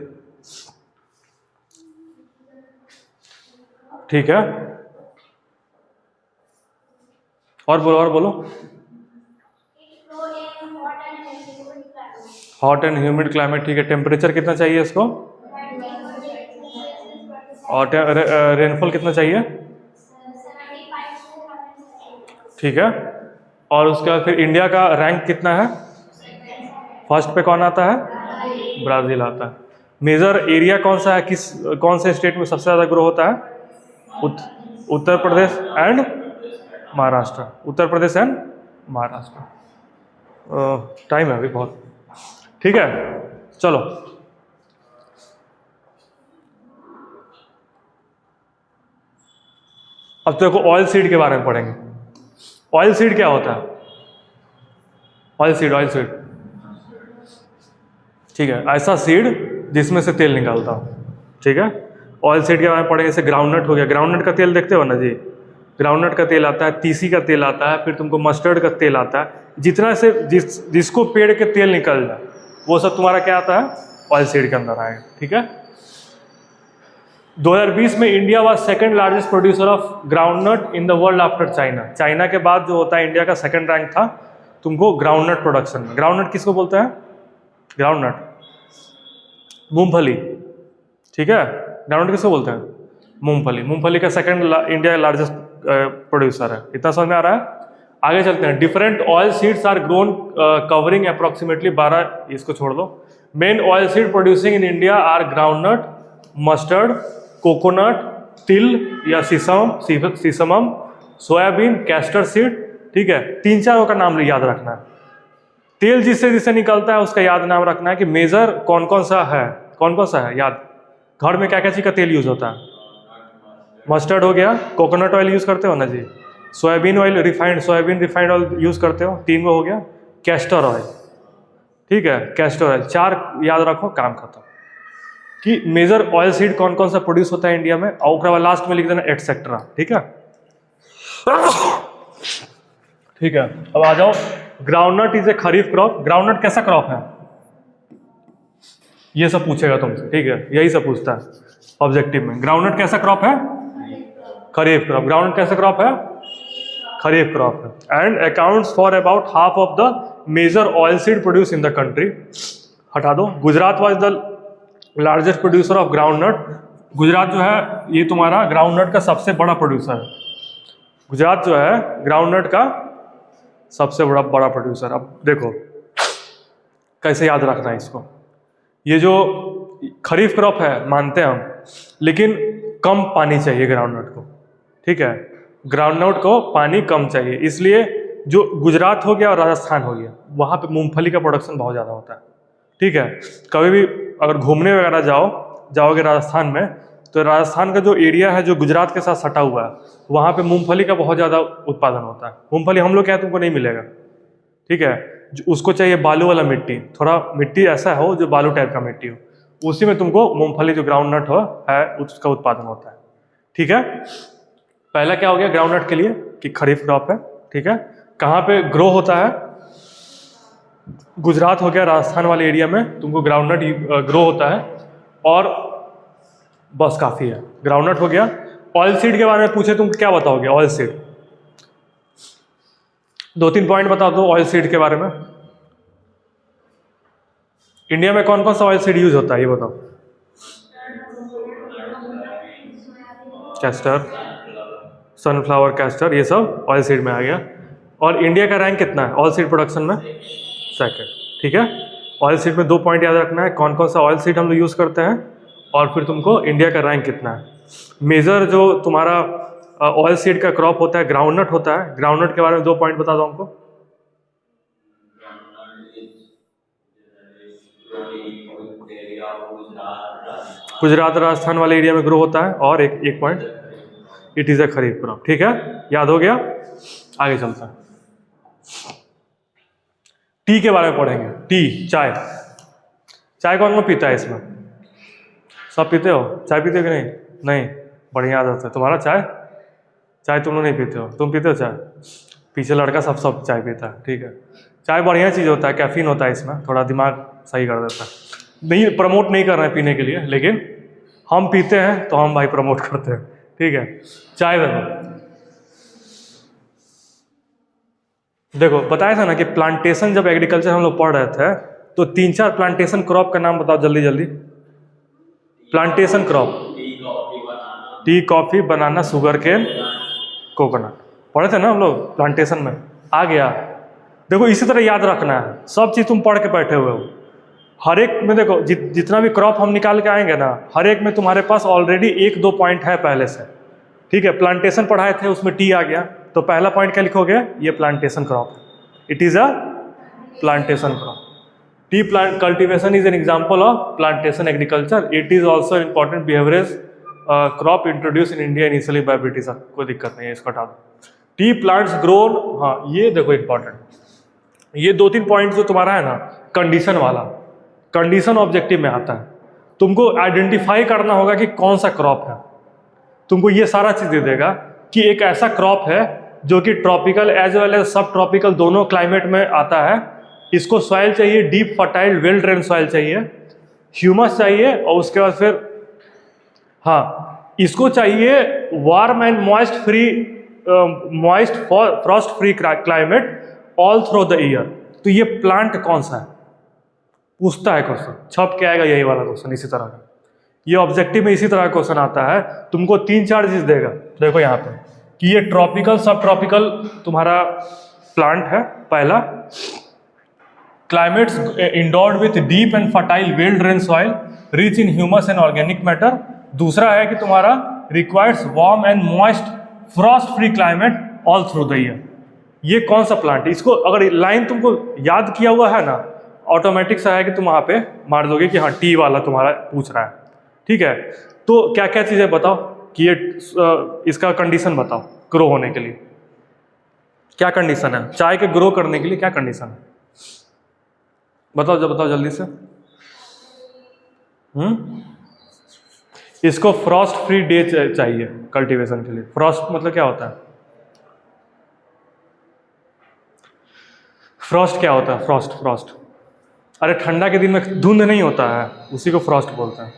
ठीक है। और बोलो, और बोलो। हॉट एंड ह्यूमिड क्लाइमेट, ठीक है। टेम्परेचर कितना चाहिए इसको? और रेनफॉल कितना चाहिए? ठीक है। और उसके बाद फिर इंडिया का रैंक कितना है? फर्स्ट पे कौन आता है? ब्राजील आता है। मेजर एरिया कौन सा है, कौन से स्टेट में सबसे ज़्यादा ग्रो होता है? Uttar Pradesh and Maharashtra. Uttar Pradesh and Maharashtra. Time है अभी बहुत, ठीक है, चलो। अब देखो ऑयल सीड के बारे में पढ़ेंगे। ऑयल सीड क्या होता है? ऑयल सीड, ठीक है, ऐसा सीड जिसमें से तेल निकालता हो, ठीक है। ऑयल सीड के बारे में पढ़ेंगे। जैसे ग्राउंडनट हो गया, ग्राउंडनट का तेल देखते हो ना जी, ग्राउंडनट का तेल आता है, तीसी का तेल आता है, फिर तुमको मस्टर्ड का तेल आता है। जितना से जिसको पेड़ के तेल निकल जाए वो सब तुम्हारा क्या आता है? ऑयल सीड के अंदर आएगा, ठीक है। 2020 में India was second largest producer of groundnut in the world after China. China के बाद जो होता है इंडिया का सेकंड रैंक था तुमको ग्राउंडनट प्रोडक्शन में। ग्राउंडनट किसको बोलते हैं? ग्राउंडनट, मूंगफली, ठीक है। ग्राउंडनट किसको बोलते हैं? मूंगफली। मूंगफली का सेकंड इंडिया का लार्जेस्ट प्रोड्यूसर है। इतना समझ में आ रहा है? आगे चलते हैं। Different oil seeds are grown covering approximately 12, इसको छोड़ दो। Main oil seed producing in India are groundnut, mustard, coconut, til या सीसमम, सोयाबीन, कैस्टर सीड, ठीक है। 3-4 का नाम याद रखना है। तेल जिससे जिससे निकलता है उसका याद नाम रखना है कि मेजर कौन कौन सा है याद। घर में क्या क्या चीज़ का तेल यूज होता है? मस्टर्ड हो गया, कोकोनट ऑयल यूज करते हो ना जी, soybean oil soybean refined oil use करते हो, 3 हो गया, कैस्टर ऑयल, ठीक है, कैस्टर ऑयल 4 याद रखो, काम खत्म। कि मेजर ऑयल सीड कौन कौन सा प्रोड्यूस होता है इंडिया में, और लास्ट में लिख देना एटसेट्रा, ठीक है। ठीक है, अब आ जाओ, groundnut is a kharif crop. Groundnut कैसा क्रॉप है? ये सब पूछेगा तुमसे, ठीक है, यही सब पूछता है ऑब्जेक्टिव में। ग्राउंडनट कैसा क्रॉप है? खरीफ क्रॉप। ग्राउंडनट कैसा क्रॉप है? खरीफ क्रॉप है। And accounts for about half of the major oil seed produce in the country. हटा दो, Gujarat was the largest producer of groundnut. Gujarat जो है ये तुम्हारा ग्राउंडनट का सबसे बड़ा प्रोड्यूसर है। गुजरात जो है ग्राउंडनट का सबसे बड़ा प्रोड्यूसर। अब देखो कैसे याद रखना है इसको। ये जो खरीफ क्रॉप है मानते हैं हम, लेकिन कम पानी चाहिए ग्राउंडनट को, ठीक है, ग्राउंडनट को पानी कम चाहिए, इसलिए जो गुजरात हो गया और राजस्थान हो गया वहाँ पे मूंगफली का प्रोडक्शन बहुत ज़्यादा होता है, ठीक है। कभी भी अगर घूमने वगैरह जाओगे राजस्थान में, तो राजस्थान का जो एरिया है जो गुजरात के साथ सटा हुआ है, वहाँ पे मूंगफली का बहुत ज़्यादा उत्पादन होता है। मूंगफली हम लोग क्या है तुमको नहीं मिलेगा, ठीक है, उसको चाहिए बालू वाला मिट्टी, थोड़ा मिट्टी ऐसा हो जो बालू टाइप का मिट्टी हो, उसी में तुमको मूंगफली जो ग्राउंडनट है उसका उत्पादन होता है, ठीक है। पहला क्या हो गया ग्राउंडनट के लिए कि खरीफ क्रॉप है, ठीक है। कहाँ पे ग्रो होता है? गुजरात हो गया, राजस्थान वाले एरिया में तुमको ग्राउंडनट ग्रो होता है, और बस काफ़ी है, ग्राउंडनट हो गया। ऑयल सीड के बारे में पूछे तुम क्या बताओगे? ऑयल सीड 2-3 पॉइंट बता दो ऑयल सीड के बारे में। इंडिया में कौन कौन सा ऑयल सीड यूज होता है ये बताओ। कैस्टर, सनफ्लावर, कैस्टर, ये सब ऑयल सीड में आ गया। और इंडिया का रैंक कितना है ऑयल सीड प्रोडक्शन में? सेकंड, ठीक है। ऑयल सीड में 2 पॉइंट याद रखना है, कौन कौन सा ऑयल सीड हम लोग यूज़ करते हैं, और फिर तुमको इंडिया का रैंक कितना है। मेजर जो तुम्हारा ऑयल सीड का क्रॉप होता है ग्राउंडनट होता है। ग्राउंडनट के बारे में 2 पॉइंट बता दो हमको। गुजरात राजस्थान वाले एरिया में ग्रो होता है, और एक point it is a kharif crop, ठीक है, याद हो गया। आगे चलता है, टी के बारे में पढ़ेंगे। टी, चाय कौन कौन पीता है इसमें? सब पीते हो? चाय पीते हो कि नहीं? नहीं, बढ़िया आदत है तुम्हारा। चाय तुम लोग नहीं पीते हो, तुम पीते हो चाय? पीछे लड़का सब चाय पीता है, ठीक है। चाय बढ़िया चीज़ होता है, कैफीन होता है इसमें, थोड़ा दिमाग सही कर देता है। नहीं, प्रमोट नहीं कर रहे हैं पीने के लिए, लेकिन हम पीते हैं तो हम भाई प्रमोट करते हैं, ठीक है। चाय देखो बताया था ना कि प्लांटेशन, जब एग्रीकल्चर हम लोग पढ़ रहे थे तो 3-4 प्लांटेशन क्रॉप का नाम बताओ जल्दी। प्लांटेशन क्रॉप, टी, कॉफी, बनाना, शुगर केन, कोकोनट, पढ़े थे ना हम लोग प्लांटेशन में, आ गया। देखो इसी तरह याद रखना है, सब चीज़ तुम पढ़ के बैठे हुए हो। हर एक में देखो जितना भी क्रॉप हम निकाल के आएंगे ना, हर एक में तुम्हारे पास ऑलरेडी 1-2 पॉइंट है पहले से, ठीक है। प्लांटेशन पढ़ाए थे, उसमें टी आ गया, तो पहला पॉइंट क्या लिखोगे? ये plantation crop, it is a plantation crop. Tea plant cultivation is an example of plantation agriculture. It is also important beverage crop introduce in India initially by British. कोई दिक्कत नहीं है, इसको हटा दो। टी प्लांट्स ग्रोन, हाँ ये देखो इंपॉर्टेंट, ये 2-3 पॉइंट जो तुम्हारा है ना कंडीशन वाला, कंडीशन ऑब्जेक्टिव में आता है। तुमको आइडेंटिफाई करना होगा कि कौन सा क्रॉप है, तुमको ये सारा चीज़ दे देगा कि एक ऐसा क्रॉप है जो कि ट्रॉपिकल एज वेल एज सब ट्रॉपिकल दोनों क्लाइमेट में आता है। इसको सॉइल चाहिए deep fertile well drain soil चाहिए, ह्यूमस चाहिए, और उसके बाद फिर हाँ इसको चाहिए warm and moist Frost free climate all through the year. तो ये प्लांट कौन सा है पूछता है क्वेश्चन, छप के आएगा यही वाला क्वेश्चन इसी तरह का। ये ऑब्जेक्टिव में इसी तरह का क्वेश्चन आता है, तुमको 3-4 चीज देगा। देखो यहाँ पे कि ये ट्रॉपिकल सब ट्रॉपिकल तुम्हारा प्लांट है। पहला, climates endowed with deep and fertile well drain soil rich in humus and organic matter. दूसरा है कि तुम्हारा requires warm and moist Frost free climate all through the year. ये कौन सा प्लांट है, इसको अगर लाइन तुमको याद किया हुआ है ना, ऑटोमेटिक सा है कि तुम वहाँ पे मार दोगे कि हाँ टी वाला तुम्हारा पूछ रहा है, ठीक है। तो क्या क्या चीज़ें बताओ कि ये इसका कंडीशन बताओ ग्रो होने के लिए, क्या कंडीशन है चाय के ग्रो करने के लिए, क्या कंडीशन है बताओ, बताओ जल्दी से। इसको फ्रॉस्ट फ्री डे चाहिए कल्टीवेशन के लिए। फ्रॉस्ट मतलब क्या होता है, फ्रॉस्ट क्या होता है, फ्रॉस्ट अरे ठंडा के दिन में धुंध नहीं होता है, उसी को फ्रॉस्ट बोलते हैं।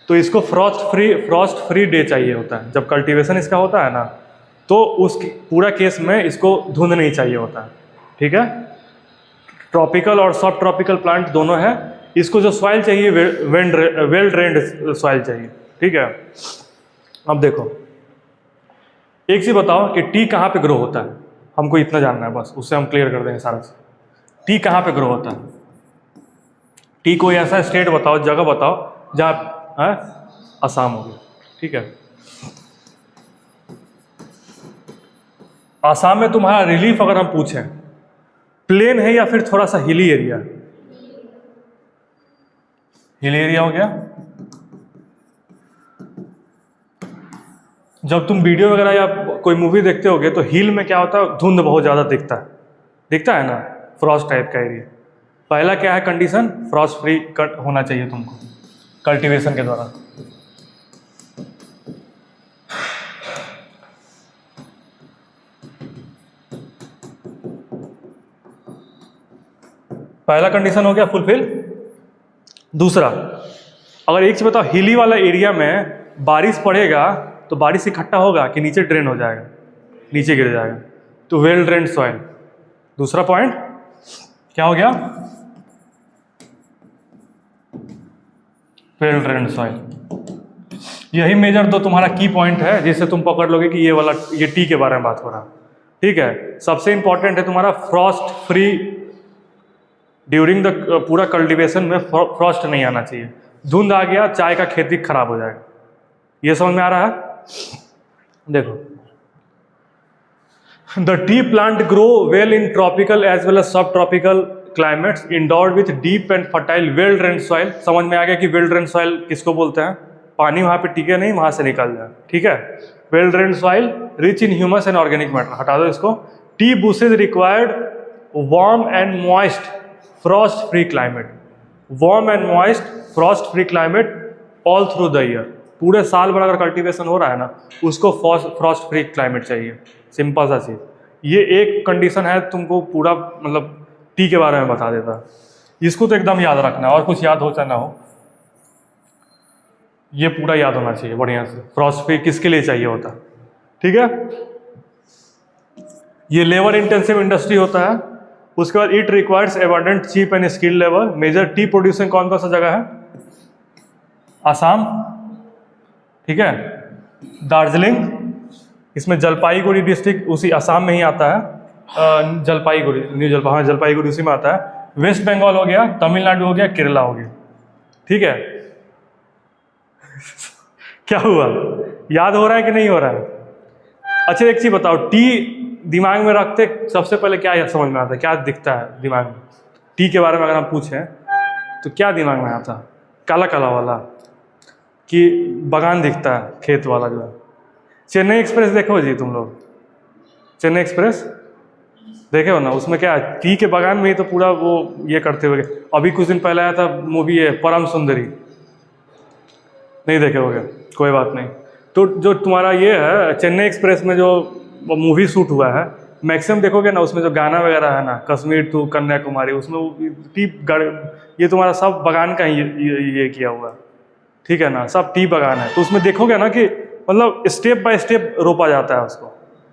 तो इसको फ्रॉस्ट फ्री डे चाहिए होता है जब कल्टीवेशन इसका होता है ना, तो उस पूरा केस में इसको धुंध नहीं चाहिए होता है, ठीक है। ट्रॉपिकल और सब ट्रॉपिकल प्लांट दोनों है। इसको जो सॉइल चाहिए वेल ड्रेन्ड सॉइल चाहिए, ठीक है। अब देखो एक चीज बताओ कि टी कहाँ पे ग्रो होता है, हमको इतना जानना है बस, उससे हम क्लियर कर देंगे सारा। टी कहाँ पे ग्रो होता है, टी कोई ऐसा स्टेट बताओ, जगह बताओ जहाँ है, असम हो गया, ठीक है। आसाम में तुम्हारा रिलीफ अगर हम पूछें प्लेन है या फिर थोड़ा सा हिली एरिया, हिली एरिया हो गया। जब तुम वीडियो वगैरह या कोई मूवी देखते होगे तो हिल में क्या होता है, धुंध बहुत ज़्यादा दिखता है ना, फ्रॉस्ट टाइप का एरिया। पहला क्या है कंडीशन, फ्रॉस्ट फ्री होना चाहिए तुमको कल्टीवेशन के द्वारा। पहला कंडीशन हो गया फुलफिल। दूसरा, अगर एक चीज बताओ, हिली वाला एरिया में बारिश पड़ेगा तो बारिश इकट्ठा होगा कि नीचे ड्रेन हो जाएगा, नीचे गिर जाएगा, तो वेल ड्रेन्ड सॉइल। दूसरा पॉइंट क्या हो गया, वेल ड्रेन्ड सॉइल। यही मेजर दो तुम्हारा की पॉइंट है जिससे तुम पकड़ लोगे कि ये टी के बारे में बात हो रहा है, ठीक है। सबसे इंपॉर्टेंट है तुम्हारा फ्रॉस्ट फ्री, ड्यूरिंग द पूरा कल्टीवेशन में फ्रॉस्ट नहीं आना चाहिए। धुंध आ गया चाय का खेती खराब हो जाएगा। ये समझ में आ रहा है, देखो। The tea plant grow well in tropical as well as सब tropical climates endowed with deep and fertile well drain soil. समझ में आ गया कि वेल ड्रेन सॉइल किसको बोलते हैं, पानी वहां पे टिके नहीं, वहां से निकल जाए, ठीक है। Well drain soil rich in humus and organic matter, हटा दो इसको। T bushes required warm and moist Frost free climate, warm and moist Frost free climate all through the year. पूरे साल भर अगर कल्टीवेशन हो रहा है ना, उसको फ्रॉस्ट फ्री क्लाइमेट चाहिए, सिंपल सा चीज़। ये एक कंडीशन है, तुमको पूरा मतलब टी के बारे में बता देता है। इसको तो एकदम याद रखना, और कुछ याद हो चाहे ना हो, ये पूरा याद होना चाहिए बढ़िया से। फ्रॉस्ट फ्री किसके लिए चाहिए होता है, ठीक है। ये लेबर इंटेंसिव इंडस्ट्री होता है। उसके बाद it requires abundant cheap and skilled labour. Major tea producing कौन कौन सा जगह है, आसाम, ठीक है, दार्जिलिंग, इसमें जलपाईगुड़ी डिस्ट्रिक्ट उसी आसाम में ही आता है, जलपाईगुड़ी, जलपाईगुड़ी उसी में आता है। वेस्ट बंगाल हो गया, तमिलनाडु हो गया, केरला हो गया, ठीक है। क्या हुआ, याद हो रहा है कि नहीं हो रहा है? अच्छा एक चीज बताओ, टी दिमाग में रखते सबसे पहले क्या समझ में आता है, क्या दिखता है दिमाग में? टी के बारे में अगर हम पूछें तो क्या दिमाग में आता है? काला काला वाला कि बागान दिखता है, खेत वाला जो है। चेन्नई एक्सप्रेस देखो जी तुम लोग, चेन्नई एक्सप्रेस देखे हो ना, उसमें क्या है, टी के बागान में ही तो पूरा वो ये करते हुए। अभी कुछ दिन पहले आया था मूवी है परम सुंदरी, नहीं देखे होगे, कोई बात नहीं। तो जो तुम्हारा ये है चेन्नई एक्सप्रेस में जो मूवी शूट हुआ है, मैक्सिमम देखोगे ना, उसमें जो गाना वगैरह है ना, कश्मीर टू कन्याकुमारी, उसमें टी ये तुम्हारा सब बागान का ही ये किया हुआ है, ठीक है ना, सब टी बागान है। तो उसमें देखोगे ना कि मतलब स्टेप बाय स्टेप रोपा जाता है, उसको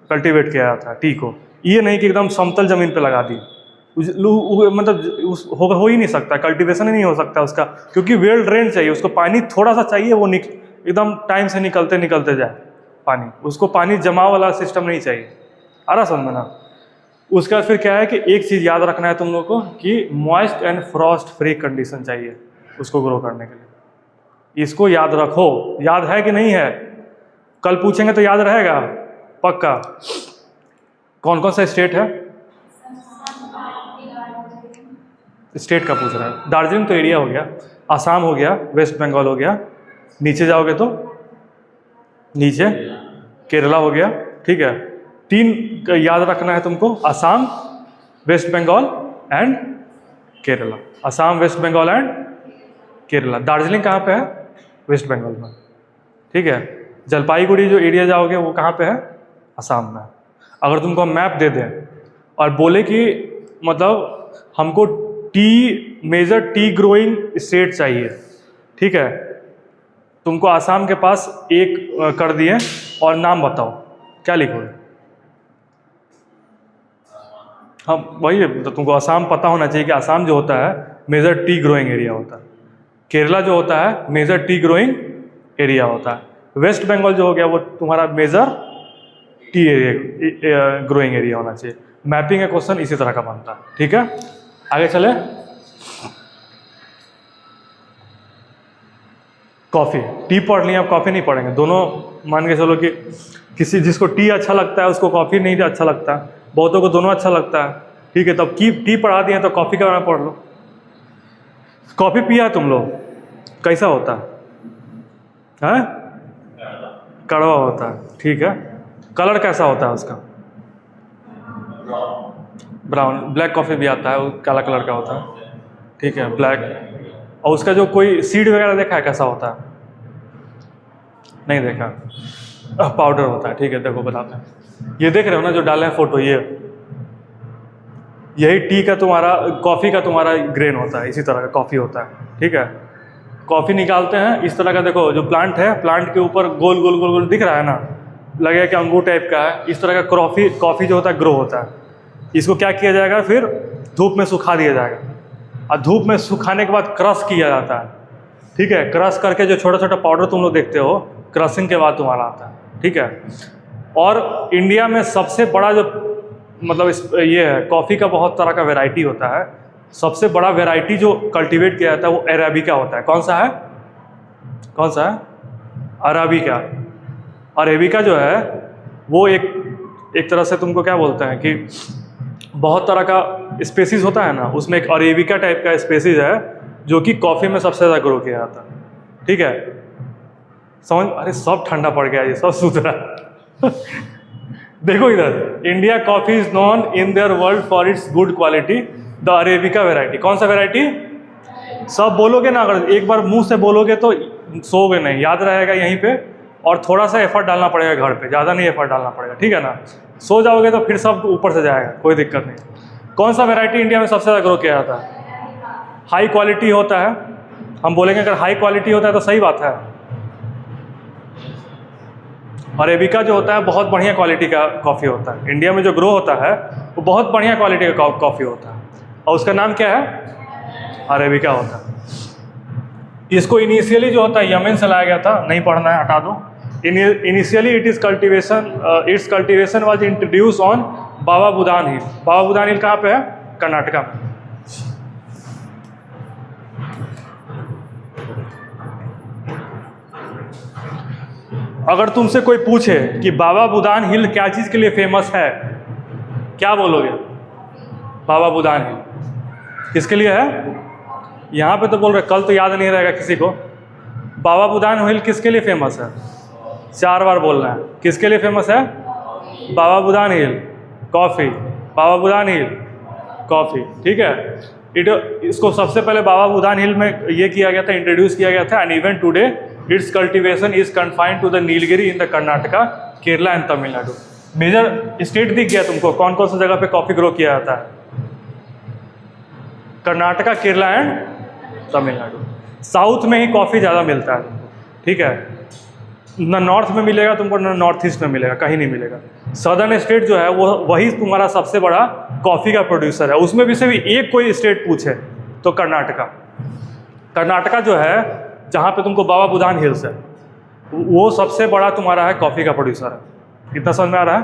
कल्टीवेट किया जाता है टी को। ये नहीं कि एकदम समतल जमीन पे लगा दी, मतलब हो ही नहीं सकता, कल्टीवेशन ही नहीं हो सकता उसका, क्योंकि वेल ड्रेन चाहिए उसको, पानी थोड़ा सा चाहिए, वो एकदम टाइम से निकलते जाए पानी, उसको पानी जमा वाला सिस्टम नहीं चाहिए। आ रहा समझ में ना? उसके बाद फिर क्या है कि एक चीज़ याद रखना है तुम लोग को कि moist and Frost free condition चाहिए उसको ग्रो करने के लिए। इसको याद रखो, याद है कि नहीं है? कल पूछेंगे तो याद रहेगा पक्का। कौन कौन सा स्टेट है? स्टेट का पूछ रहा है। दार्जिलिंग तो एरिया हो गया, आसाम हो गया, वेस्ट बंगाल हो गया, नीचे जाओगे तो नीचे केरला हो गया, ठीक है। 3 याद रखना है तुमको, आसाम, वेस्ट बंगाल एंड केरला। आसाम, वेस्ट बंगाल एंड केरला। दार्जिलिंग कहाँ पे है? वेस्ट बंगाल में, ठीक है। जलपाईगुड़ी जो एरिया जाओगे वो कहाँ पे है? आसाम में। अगर तुमको मैप दे दें और बोले कि मतलब हमको मेजर टी ग्रोइंग स्टेट चाहिए, ठीक है, तुमको आसाम के पास एक कर दिए और नाम बताओ, क्या लिखोगे? हाँ वही है, तो तुमको आसाम पता होना चाहिए कि आसाम जो होता है मेजर टी ग्रोइंग एरिया होता है, केरला जो होता है मेजर टी ग्रोइंग एरिया होता है, वेस्ट बंगाल जो हो गया वो तुम्हारा major tea area growing area होना चाहिए। मैपिंग का क्वेश्चन इसी तरह का बनता है, ठीक है। आगे चले। कॉफ़ी, टी पढ़ लिया, अब कॉफ़ी नहीं पढ़ेंगे। दोनों मान के चलो कि किसी जिसको टी अच्छा लगता है उसको कॉफ़ी नहीं अच्छा लगता, बहुतों को दोनों अच्छा लगता है, ठीक है। तब टी पढ़ा दिए तो कॉफ़ी का नाम पढ़ लो। कॉफ़ी पिया तुम लोग, कैसा होता है? कड़वा होता है, ठीक है। कलर कैसा होता है उसका? ब्राउन। ब्लैक कॉफ़ी भी आता है, वो काला कलर का होता है, ठीक है, ब्लैक। और उसका जो कोई सीड वगैरह देखा है कैसा होता है? नहीं देखा। पाउडर होता है, ठीक है। देखो बताते हैं, ये देख रहे हो ना जो डाले हैं फोटो, यही टी का तुम्हारा, कॉफ़ी का तुम्हारा ग्रेन होता है, इसी तरह का कॉफ़ी होता है, ठीक है। कॉफ़ी निकालते हैं इस तरह का, देखो जो प्लांट है, प्लांट के ऊपर गोल गोल गोल गोल दिख रहा है ना, लगेगा कि अंगूर टाइप का है। इस तरह का कॉफ़ी जो होता है ग्रो होता है। इसको क्या किया जाएगा, फिर धूप में सुखा दिया जाएगा, और धूप में सुखाने के बाद क्रश किया जाता है, ठीक है। क्रश करके जो छोटा छोटा पाउडर तुम लोग देखते हो, क्रशिंग के बाद तुम्हारा आता है, ठीक है। और इंडिया में सबसे बड़ा जो मतलब ये है, कॉफ़ी का बहुत तरह का वैरायटी होता है। सबसे बड़ा वैरायटी जो कल्टीवेट किया जाता है वो अरेबिका होता है। कौन सा है? कौन सा है? अरेबिका। अरेबिका जो है वो एक तरह से तुमको क्या बोलते हैं कि बहुत तरह का स्पेसीज होता है ना, उसमें एक अरेबिका टाइप का स्पेसीज है जो कि कॉफ़ी में सबसे ज़्यादा ग्रो किया जाता है, ठीक है। समझ? अरे सब ठंडा पड़ गया, ये सब सुधरा। देखो इधर, India coffee is non in their world for its good quality, the arabica variety. कौन सा वेराइटी? सब बोलोगे ना, अगर एक बार मुंह से बोलोगे तो सोओगे नहीं, याद रहेगा यहीं पे। और थोड़ा सा एफर्ट डालना पड़ेगा घर पे, ज़्यादा नहीं एफर्ट डालना पड़ेगा, ठीक है ना। सो जाओगे तो फिर सब ऊपर से जाएगा, कोई दिक्कत नहीं। कौन सा वेराइटी इंडिया में सबसे ज़्यादा ग्रो किया जाता है? हाई क्वालिटी होता है। हम बोलेंगे अगर हाई क्वालिटी होता है तो सही बात है। अरेबिका जो होता है बहुत बढ़िया क्वालिटी का कॉफ़ी होता है। इंडिया में जो ग्रो होता है वो बहुत बढ़िया क्वालिटी का कॉफ़ी होता है, और उसका नाम क्या है? अरेबिका होता है। इसको इनिशियली जो होता है यमन से लाया गया था, नहीं पढ़ना है, हटा दो। Initially its cultivation was introduce on Baba Budan hill. Baba Budan hill कहाँ पे है? कर्नाटका में। अगर तुमसे कोई पूछे कि बाबा बुदान हिल क्या चीज़ के लिए फेमस है, क्या बोलोगे? बाबा बुदान हिल किसके लिए है? यहाँ पे तो बोल रहे, कल तो याद नहीं रहेगा किसी को। बाबा बुदान हिल किसके लिए फेमस है? 4 बार बोलना है। किसके लिए फेमस है? बाबा बुदान हिल कॉफ़ी। बाबा बुदान हिल कॉफ़ी, ठीक है। इसको सबसे पहले बाबा बुदान हिल में ये किया गया था, इंट्रोड्यूस किया गया था। And even today its cultivation is confined to the Nilgiri in the Karnataka, Kerala and Tamil Nadu. Major state दिख गया तुमको, कौन कौन सी जगह पे कॉफ़ी ग्रो किया जाता है? कर्नाटका, केरला एंड तमिलनाडु। साउथ में ही कॉफ़ी ज़्यादा मिलता है तुमको, ठीक है। ना नॉर्थ में मिलेगा तुमको, ना नॉर्थ ईस्ट में मिलेगा, कहीं नहीं मिलेगा। सदर्न स्टेट जो है वो वही तुम्हारा सबसे बड़ा कॉफ़ी का प्रोड्यूसर है। उसमें भी से भी एक कोई स्टेट पूछे तो कर्नाटका। कर्नाटका जो है जहाँ पे तुमको बाबा बुदान हिल्स है, वो सबसे बड़ा तुम्हारा है कॉफ़ी का प्रोड्यूसर है। इतना समझ में आ रहा है?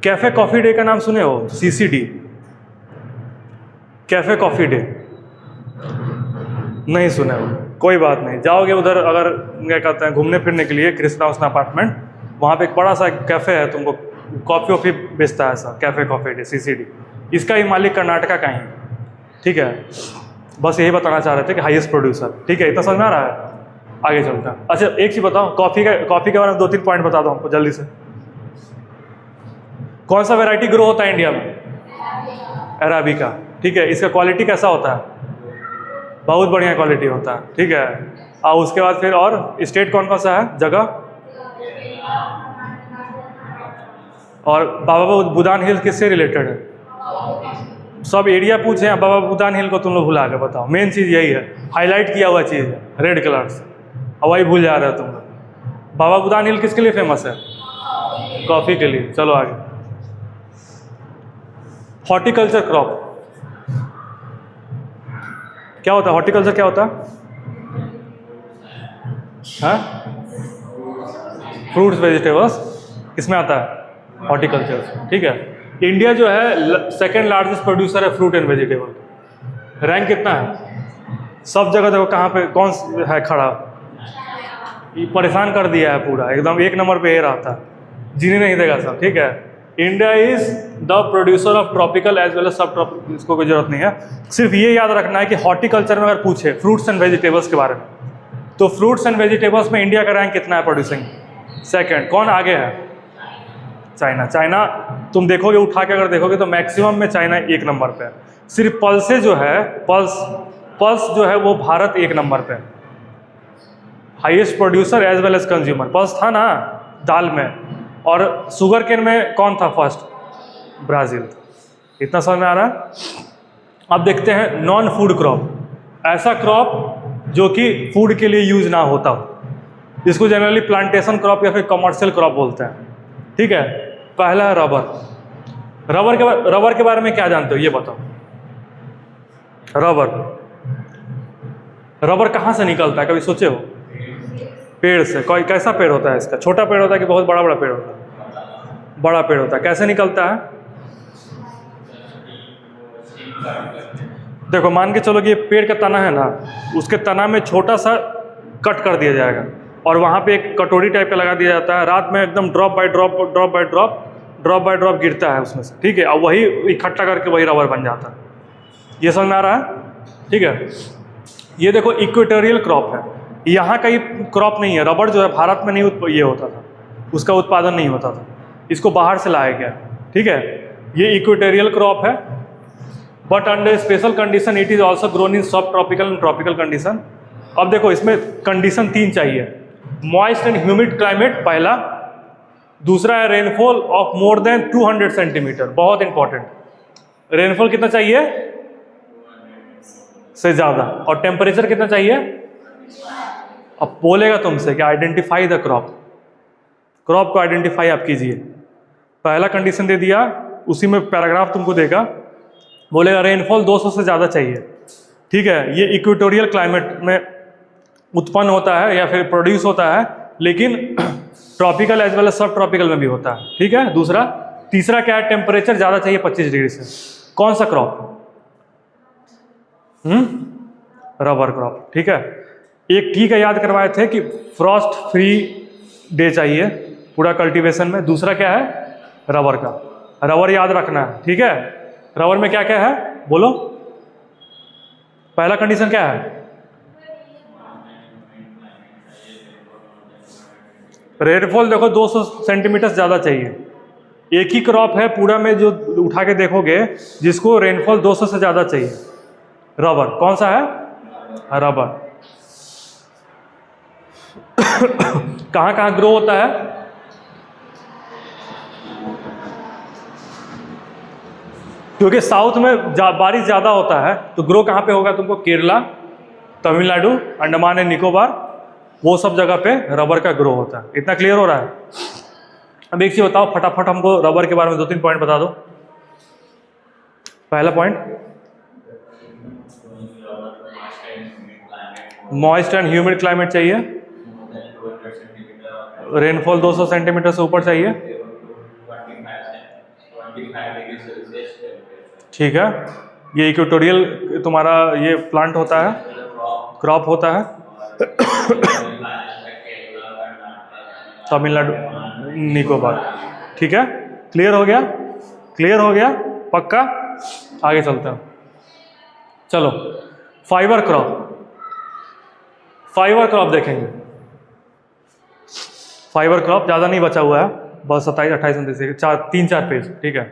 कैफ़े कॉफ़ी डे का नाम सुने हो? CCD, कैफ़े कॉफ़ी डे नहीं सुने हो? कोई बात नहीं, जाओगे उधर अगर क्या कहते हैं घूमने फिरने के लिए, कृष्णा उसना अपार्टमेंट, वहाँ पे एक बड़ा सा कैफ़े है, तुमको कॉफ़ी वॉफ़ी बेचता है ऐसा, कैफ़े कॉफ़ी डे CCD। इसका ही मालिक कर्नाटका का ही, ठीक है। बस यही बताना चाह रहे थे कि हाईएस्ट प्रोड्यूसर। ठीक है, इतना समझ में आ रहा है? आगे चलते हैं। अच्छा एक चीज़ बताओ, कॉफ़ी के बारे में 2-3 पॉइंट बता दो हमको जल्दी से। कौन सा वैरायटी ग्रो होता है इंडिया में? अराबिका। ठीक है, इसका क्वालिटी कैसा होता है? बहुत बढ़िया क्वालिटी होता है। ठीक है, और उसके बाद फिर और स्टेट कौन कौन सा है, जगह? और बाबा बुदान हिल किससे रिलेटेड है? सब एरिया पूछे हैं, बाबा बुदान हिल को तुम लोग भुला के बताओ। मेन चीज़ यही है, हाईलाइट किया हुआ चीज़ है रेड कलर से, और वही भूल जा रहे हो तुम लोग। बाबा बुदान हिल किसके लिए फेमस है? कॉफ़ी के लिए। चलो आगे। हॉर्टिकल्चर क्रॉप क्या होता है? हॉर्टिकल्चर क्या होता है? हाँ, फ्रूट्स वेजिटेबल्स इसमें आता है हॉर्टिकल्चर। ठीक है, इंडिया जो है सेकेंड लार्जेस्ट प्रोड्यूसर है फ्रूट एंड वेजिटेबल। रैंक कितना है? सब जगह देखो कहाँ पे कौन है खड़ा, ये परेशान कर दिया है पूरा, एकदम 1 नंबर पे ये रहता है, जीने नहीं देगा सब। ठीक है, India is the producer of tropical as well as सब ट्रॉपिकल। इसको कोई जरूरत नहीं है, सिर्फ ये याद रखना है कि हॉर्टिकल्चर में अगर पूछे फ्रूट्स एंड वेजिटेबल्स के बारे में, तो फ्रूट्स एंड वेजिटेबल्स में इंडिया का रैंक कितना है प्रोड्यूसिंग? सेकंड। कौन आगे है? चाइना। चाइना तुम देखोगे, उठा के अगर देखोगे तो मैक्सिमम में चाइना 1 नंबर पे है। सिर्फ पल्से जो है, पल्स जो है वो भारत 1 नंबर पे है, highest producer as well as consumer. Pulse था ना दाल में, और शुगर केन में कौन था फर्स्ट? ब्राज़ील। इतना समझ में आ रहा है? अब देखते हैं नॉन फूड क्रॉप, ऐसा क्रॉप जो कि फूड के लिए यूज ना होता हो, जिसको जनरली प्लांटेशन क्रॉप या फिर कमर्शियल क्रॉप बोलते हैं। ठीक है, पहला है रबर। रबर के बारे में क्या जानते हो ये बताओ? रबर कहाँ से निकलता है, कभी सोचे हो? पेड़ से। कोई कैसा पेड़ होता है इसका? छोटा पेड़ होता है कि बहुत बड़ा पेड़ होता है? बड़ा पेड़ होता है। कैसे निकलता है? देखो मान के चलो कि ये पेड़ का तना है ना, उसके तना में छोटा सा कट कर दिया जाएगा, और वहाँ पे एक कटोरी टाइप का लगा दिया जाता है, रात में एकदम ड्रॉप बाय ड्रॉप गिरता है उसमें से। ठीक है, और वही इकट्ठा करके वही रबर बन जाता है। ये समझ में आ रहा है? ठीक है, ये देखो इक्वेटोरियल क्रॉप है, यहाँ का ये क्रॉप नहीं है। रबर जो है भारत में नहीं ये होता था, उसका उत्पादन नहीं होता था, इसको बाहर से लाया गया। ठीक है, ये इक्वेटोरियल क्रॉप है, but under special condition it is also grown in सब ट्रॉपिकल एंड ट्रॉपिकल कंडीशन। अब देखो इसमें कंडीशन 3 चाहिए, मॉइस्ट एंड ह्यूमिड क्लाइमेट पहला, दूसरा है rainfall of more than 200 centimetre, बहुत इंपॉर्टेंट। रेनफॉल कितना चाहिए? से ज़्यादा। और टेम्परेचर कितना चाहिए? अब बोलेगा तुमसे कि आइडेंटिफाई द क्रॉप, क्रॉप को आइडेंटिफाई आप कीजिए। पहला कंडीशन दे दिया, उसी में पैराग्राफ तुमको देगा, बोलेगा रेनफॉल 200 से ज़्यादा चाहिए। ठीक है, ये इक्वेटोरियल क्लाइमेट में उत्पन्न होता है या फिर प्रोड्यूस होता है, लेकिन ट्रॉपिकल एज वेल एज सब ट्रॉपिकल में भी होता है। ठीक है, दूसरा। तीसरा क्या है? टेम्परेचर ज़्यादा चाहिए 25 डिग्री से। कौन सा क्रॉप? Rubber crop. ठीक है, एक ठीक है याद करवाए थे कि फ्रॉस्ट फ्री डे चाहिए पूरा कल्टीवेशन में। दूसरा क्या है? रबर का, रबर याद रखना है। ठीक है, रबर में क्या क्या है बोलो? पहला कंडीशन क्या है? रेनफॉल देखो 200 सेंटीमीटर ज़्यादा चाहिए। एक ही क्रॉप है पूरा में जो उठा के देखोगे जिसको रेनफॉल 200 से ज़्यादा चाहिए, रबर। कौन सा है? रबर। कहाँ कहाँ ग्रो होता है? क्योंकि साउथ में बारिश ज़्यादा होता है, तो ग्रो कहाँ पे होगा तुमको? केरला, तमिलनाडु, अंडमान एंड निकोबार, वो सब जगह पे रबर का ग्रो होता है। इतना क्लियर हो रहा है? अब एक चीज़ बताओ फटाफट, हमको रबर के बारे में 2-3 पॉइंट बता दो। पहला point, moist and humid climate चाहिए, रेनफॉल 200 सेंटीमीटर से ऊपर चाहिए। ठीक है, ये इक्वेटोरियल तुम्हारा ये प्लांट होता है, क्रॉप होता है। तमिलनाडु, निकोबार। ठीक है, क्लियर हो गया? क्लियर हो गया? पक्का? आगे चलते हैं। चलो, फाइबर क्रॉप देखेंगे। फाइबर क्रॉप ज़्यादा नहीं बचा हुआ है, बस 27, 28, 29, 3-4 पेज, ठीक है।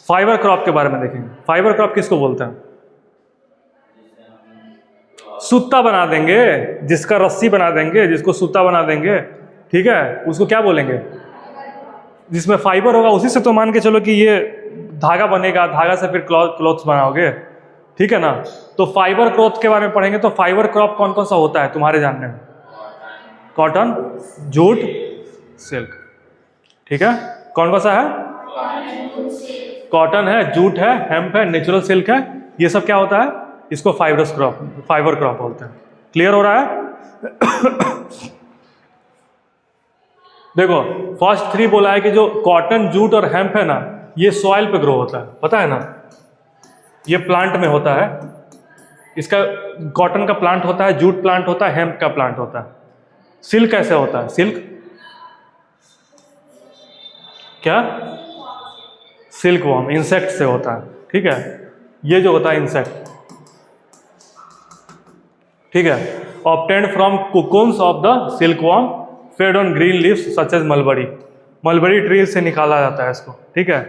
फाइबर क्रॉप के बारे में देखेंगे। फाइबर क्रॉप किसको बोलते हैं? सूता बना देंगे, जिसका रस्सी बना देंगे, जिसको सूता बना देंगे, ठीक है, उसको क्या बोलेंगे? जिसमें फाइबर होगा उसी से तो मान के चलो कि ये धागा बनेगा, धागा से फिर क्लॉथ्स बनाओगे, ठीक है ना। तो फाइबर क्रॉप के बारे में पढ़ेंगे। तो फाइबर क्रॉप कौन कौन सा होता है तुम्हारे जानने में? कॉटन, जूट, सिल्क, ठीक है। कौन कौन सा है? कॉटन है, जूट है, हेम्प है, नेचुरल सिल्क है, ये सब क्या होता है? इसको फाइबर क्रॉप बोलते हैं। क्लियर हो रहा है? देखो फर्स्ट 3 बोला है कि जो कॉटन, जूट और हेम्प है ना, ये सॉइल पे ग्रो होता है, पता है ना, ये प्लांट में होता है। इसका कॉटन का प्लांट होता है, जूट प्लांट होता है, हेम्प का प्लांट होता है। सिल्क कैसे होता है? सिल्क क्या? सिल्क वॉर्म, इंसेक्ट से होता है, ठीक है। ये जो होता है इंसेक्ट, ठीक है, obtained from cocoons of the silkworm fed on green leaves such as mulberry tree से निकाला जाता है इसको, ठीक है।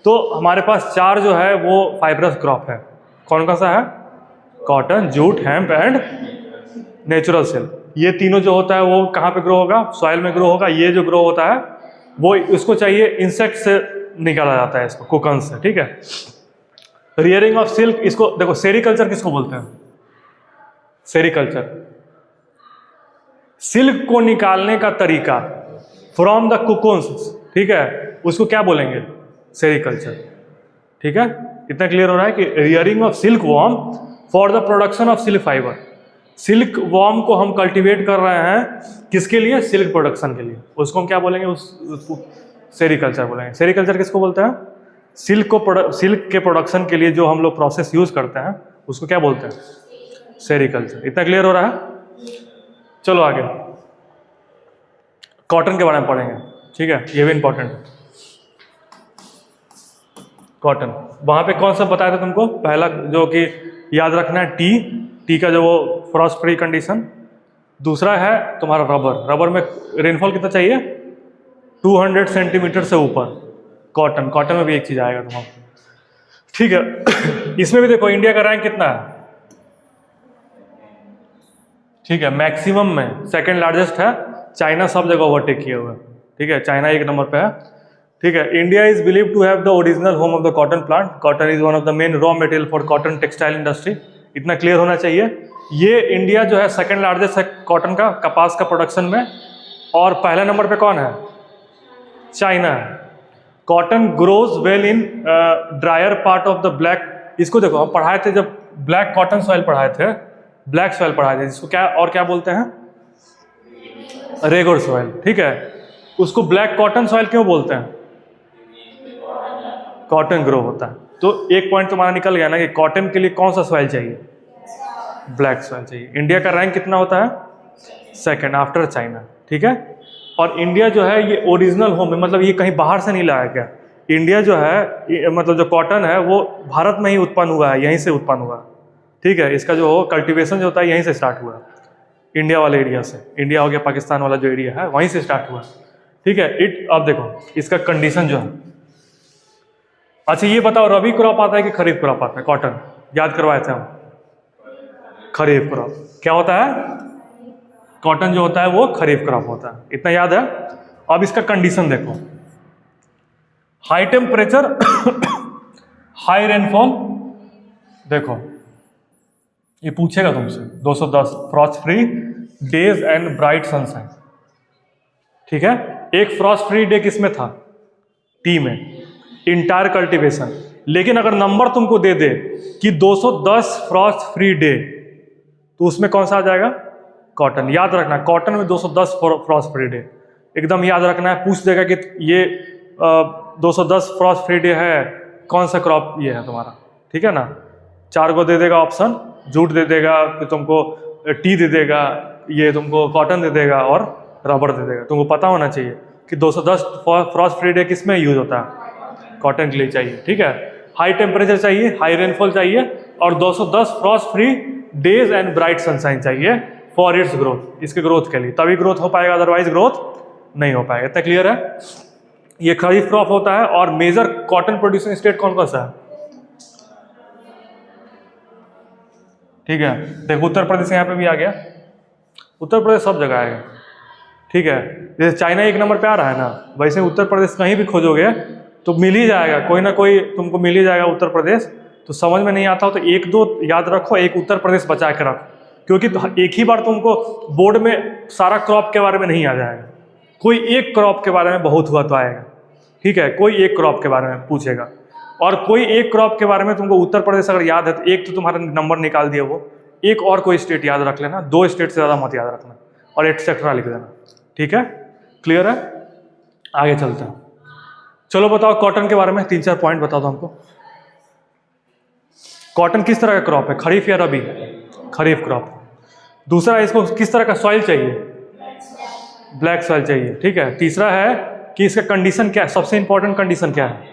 तो हमारे पास 4 जो है वो फाइबरस क्रॉप है। कौन कौन सा है? Cotton, jute, hemp and natural silk. ये तीनों जो होता है वो कहाँ पे ग्रो होगा? सॉइल में ग्रो होगा। ये जो ग्रो होता है वो इसको चाहिए इंसेक्ट से निकाला जाता है, इसको कोकन से, ठीक है। रियरिंग ऑफ सिल्क, इसको देखो सेरिकल्चर किसको बोलते हैं? सेरिकल्चर, सिल्क को निकालने का तरीका फ्रॉम द कोकून्स, ठीक है, उसको क्या बोलेंगे? सेरिकल्चर, ठीक है। इतना क्लियर हो रहा है कि rearing of silk worm for the production of silk fibre. Silk worm को हम कल्टीवेट कर रहे हैं किसके लिए? सिल्क प्रोडक्शन के लिए। उसको हम क्या बोलेंगे? उसको सेरिकल्चर बोलेंगे। सेरिकल्चर किसको बोलते हैं? सिल्क के प्रोडक्शन के लिए जो हम लोग प्रोसेस यूज करते हैं उसको क्या बोलते हैं? सेरिकल्चर। इतना क्लियर हो रहा है? चलो आगे कॉटन के बारे में पढ़ेंगे, ठीक है, ये भी इंपॉर्टेंट है। कॉटन, वहां पे कौन सा बताया था तुमको? पहला जो कि याद रखना है, टी का जो वो फ्रॉस्ट फ्री कंडीशन। दूसरा है तुम्हारा रबर में रेनफॉल कितना चाहिए? 200 सेंटीमीटर से ऊपर। कॉटन में भी एक चीज आएगा तुम्हारा, ठीक है। इसमें भी देखो इंडिया का रैंक कितना है, ठीक है, मैक्सिमम में सेकंड लार्जेस्ट है। चाइना सब जगह ओवरटेक किए हुए, ठीक है, चाइना 1 नंबर पे है, ठीक है। India is believe to have the original home of the cotton plant. Cotton is one of the main raw material for cotton textile industry. इतना क्लियर होना चाहिए। ये इंडिया जो है सेकंड लार्जेस्ट है कॉटन का, कपास का प्रोडक्शन में। और पहले नंबर पे कौन है? चाइना है। Cotton grows well in dryer part of the black. इसको देखो हम पढ़ाए थे जब ब्लैक कॉटन सॉइल पढ़ाए थे, ब्लैक सॉइल पढ़ाए थे, जिसको क्या बोलते हैं? रेगुलर सॉइल, ठीक है। उसको ब्लैक कॉटन सॉइल क्यों बोलते हैं? कॉटन ग्रो होता है। तो एक पॉइंट तुम्हारा निकल गया ना कि कॉटन के लिए कौन सा सॉइल चाहिए? ब्लैक सॉइल चाहिए। इंडिया का रैंक कितना होता है? सेकंड आफ्टर चाइना, ठीक है। और इंडिया जो है ये ओरिजिनल होम है, मतलब ये कहीं बाहर से नहीं लाया गया। इंडिया जो है मतलब जो कॉटन है वो भारत में ही उत्पन्न हुआ है, यहीं से उत्पन्न हुआ है, ठीक है। इसका जो कल्टीवेशन जो होता है यहीं से स्टार्ट हुआ है, इंडिया वाले एरिया से। इंडिया हो गया पाकिस्तान वाला जो एरिया है वहीं से स्टार्ट हुआ है, ठीक है। अब देखो इसका कंडीशन जो है, अच्छा ये बताओ रबी क्रॉप आता है कि खरीफ क्रॉप आता है? कॉटन याद करवाए थे हम, खरीफ क्रॉप। क्या होता है? कॉटन जो होता है वो खरीफ क्रॉप होता है, इतना याद है। अब इसका कंडीशन देखो, हाई टेम्परेचर हाई रेनफॉल। देखो ये पूछेगा तुमसे 210 Frost free days and bright sunshine, ठीक है। एक फ्रॉस्ट फ्री डे किसमें था? टी में, इंटायर कल्टीवेशन। लेकिन अगर नंबर तुमको दे दे कि 210 फ्रॉस्ट फ्री डे, तो उसमें कौन सा आ जाएगा? कॉटन। याद रखना कॉटन में 210 फ्रॉस्ट फ्री डे एकदम याद रखना है। पूछ देगा कि ये 210 फ्रॉस्ट फ्री डे है, कौन सा क्रॉप ये है तुम्हारा, ठीक है ना। 4 को दे देगा ऑप्शन, जूट दे देगा, फिर तुमको टी दे देगा, ये तुमको कॉटन दे देगा और रबर दे देगा। तुमको पता होना चाहिए कि 210 फ्रॉस्ट फ्री डे किस में यूज होता है? कॉटन के लिए चाहिए, ठीक है। हाई टेम्परेचर चाहिए, हाई रेनफॉल चाहिए और 210 Frost free days and bright sunshine चाहिए फॉर इट्स ग्रोथ, इसके ग्रोथ के लिए, तभी ग्रोथ हो पाएगा, अदरवाइज ग्रोथ नहीं हो पाएगा। इतना क्लियर है? ये खरीफ क्रॉप होता है। और मेजर कॉटन प्रोड्यूसिंग स्टेट कौन कौन सा है? ठीक है, देखो उत्तर प्रदेश यहाँ पे भी आ गया, उत्तर प्रदेश सब जगह आएगा। ठीक है, जैसे चाइना एक नंबर पे आ रहा है ना, वैसे उत्तर प्रदेश कहीं भी खोजोगे तो मिल ही जाएगा, कोई ना कोई तुमको मिल ही जाएगा उत्तर प्रदेश। तो समझ में नहीं आता हो तो एक दो याद रखो, एक उत्तर प्रदेश बचा के रखो, क्योंकि एक ही बार तुमको बोर्ड में सारा क्रॉप के बारे में नहीं आ जाएगा, कोई एक क्रॉप के बारे में बहुत हुआ तो आएगा। ठीक है, कोई एक क्रॉप के बारे में पूछेगा, और कोई एक क्रॉप के बारे में तुमको उत्तर प्रदेश अगर याद है तो एक तो तुम्हारा नंबर निकाल दिया, वो एक और कोई स्टेट याद रख लेना, 2 स्टेट से ज़्यादा मत याद रखना, और एटसेट्रा लिख देना। ठीक है, क्लियर है? आगे चलते हैं। चलो बताओ कॉटन के बारे में 3-4 पॉइंट बता दो हमको। कॉटन किस तरह का क्रॉप है, खरीफ या रबी? खरीफ क्रॉप। दूसरा, इसको किस तरह का सॉइल चाहिए? ब्लैक सॉइल चाहिए। ठीक है, तीसरा है कि इसका कंडीशन क्या है, सबसे इंपॉर्टेंट कंडीशन क्या है?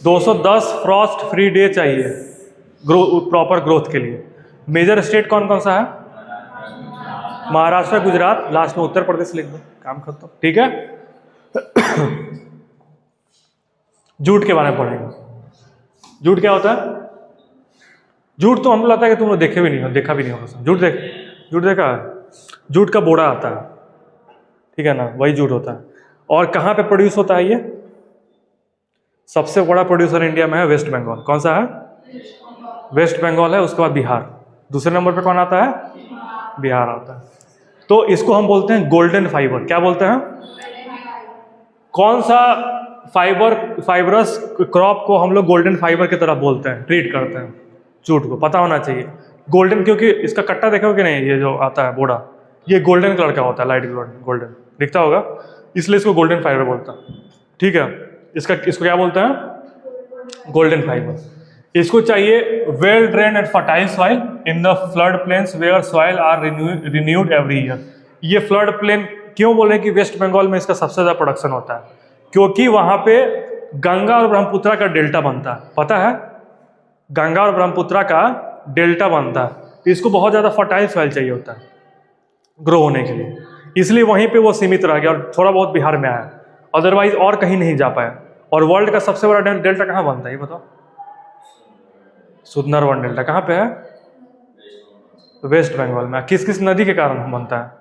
210 फ्रॉस्ट फ्री डे चाहिए प्रॉपर ग्रोथ के लिए। मेजर स्टेट कौन कौन सा है? महाराष्ट्र, गुजरात, लास्ट में उत्तर प्रदेश लिख दो, काम खत्म। ठीक है, जूट के बारे में पढ़ेंगे। जूट क्या होता है? जूट तो हमको लगता है कि तुम लोग देखे भी नहीं हो, देखा भी नहीं होगा। जूट देखा है? जूट का बोरा आता है, ठीक है ना, वही जूट होता है। और कहाँ पे प्रोड्यूस होता है ये? सबसे बड़ा प्रोड्यूसर इंडिया में है वेस्ट बंगाल। कौन सा है? वेस्ट बंगाल है, उसके बाद बिहार। दूसरे नंबर पे कौन आता है? बिहार आता है। तो इसको हम बोलते हैं गोल्डन फाइबर। क्या बोलते हैं? कौन सा फाइबरस क्रॉप को हम लोग गोल्डन फाइबर की तरह बोलते हैं, ट्रीट करते हैं? जूट को पता होना चाहिए। गोल्डन, क्योंकि इसका कट्टा देखो कि नहीं, ये जो आता है बोरा, ये गोल्डन कलर का होता है, लाइट गोल्डन दिखता होगा, इसलिए इसको गोल्डन फाइबर बोलता है। ठीक है, इसको क्या बोलते हैं? Golden fibre. इसको चाहिए well drain and fertile soil in the flood plains where soil are renewed every year. ये फ्लड प्लेन क्यों बोले कि वेस्ट बंगाल में इसका सबसे ज़्यादा प्रोडक्शन होता है? क्योंकि वहाँ पे गंगा और ब्रह्मपुत्रा का डेल्टा बनता है, पता है? गंगा और ब्रह्मपुत्रा का डेल्टा बनता है, इसको बहुत ज़्यादा फर्टाइल सॉइल चाहिए होता है ग्रो होने के लिए, इसलिए वहीं पे वो सीमित रह गया और थोड़ा बहुत बिहार में आया, अदरवाइज और कहीं नहीं जा पाया। और वर्ल्ड का सबसे बड़ा डेल्टा कहाँ बनता है ये बताओ? सुंदरवन डेल्टा कहाँ पे है? वेस्ट बंगाल में। किस किस नदी के कारण बनता है?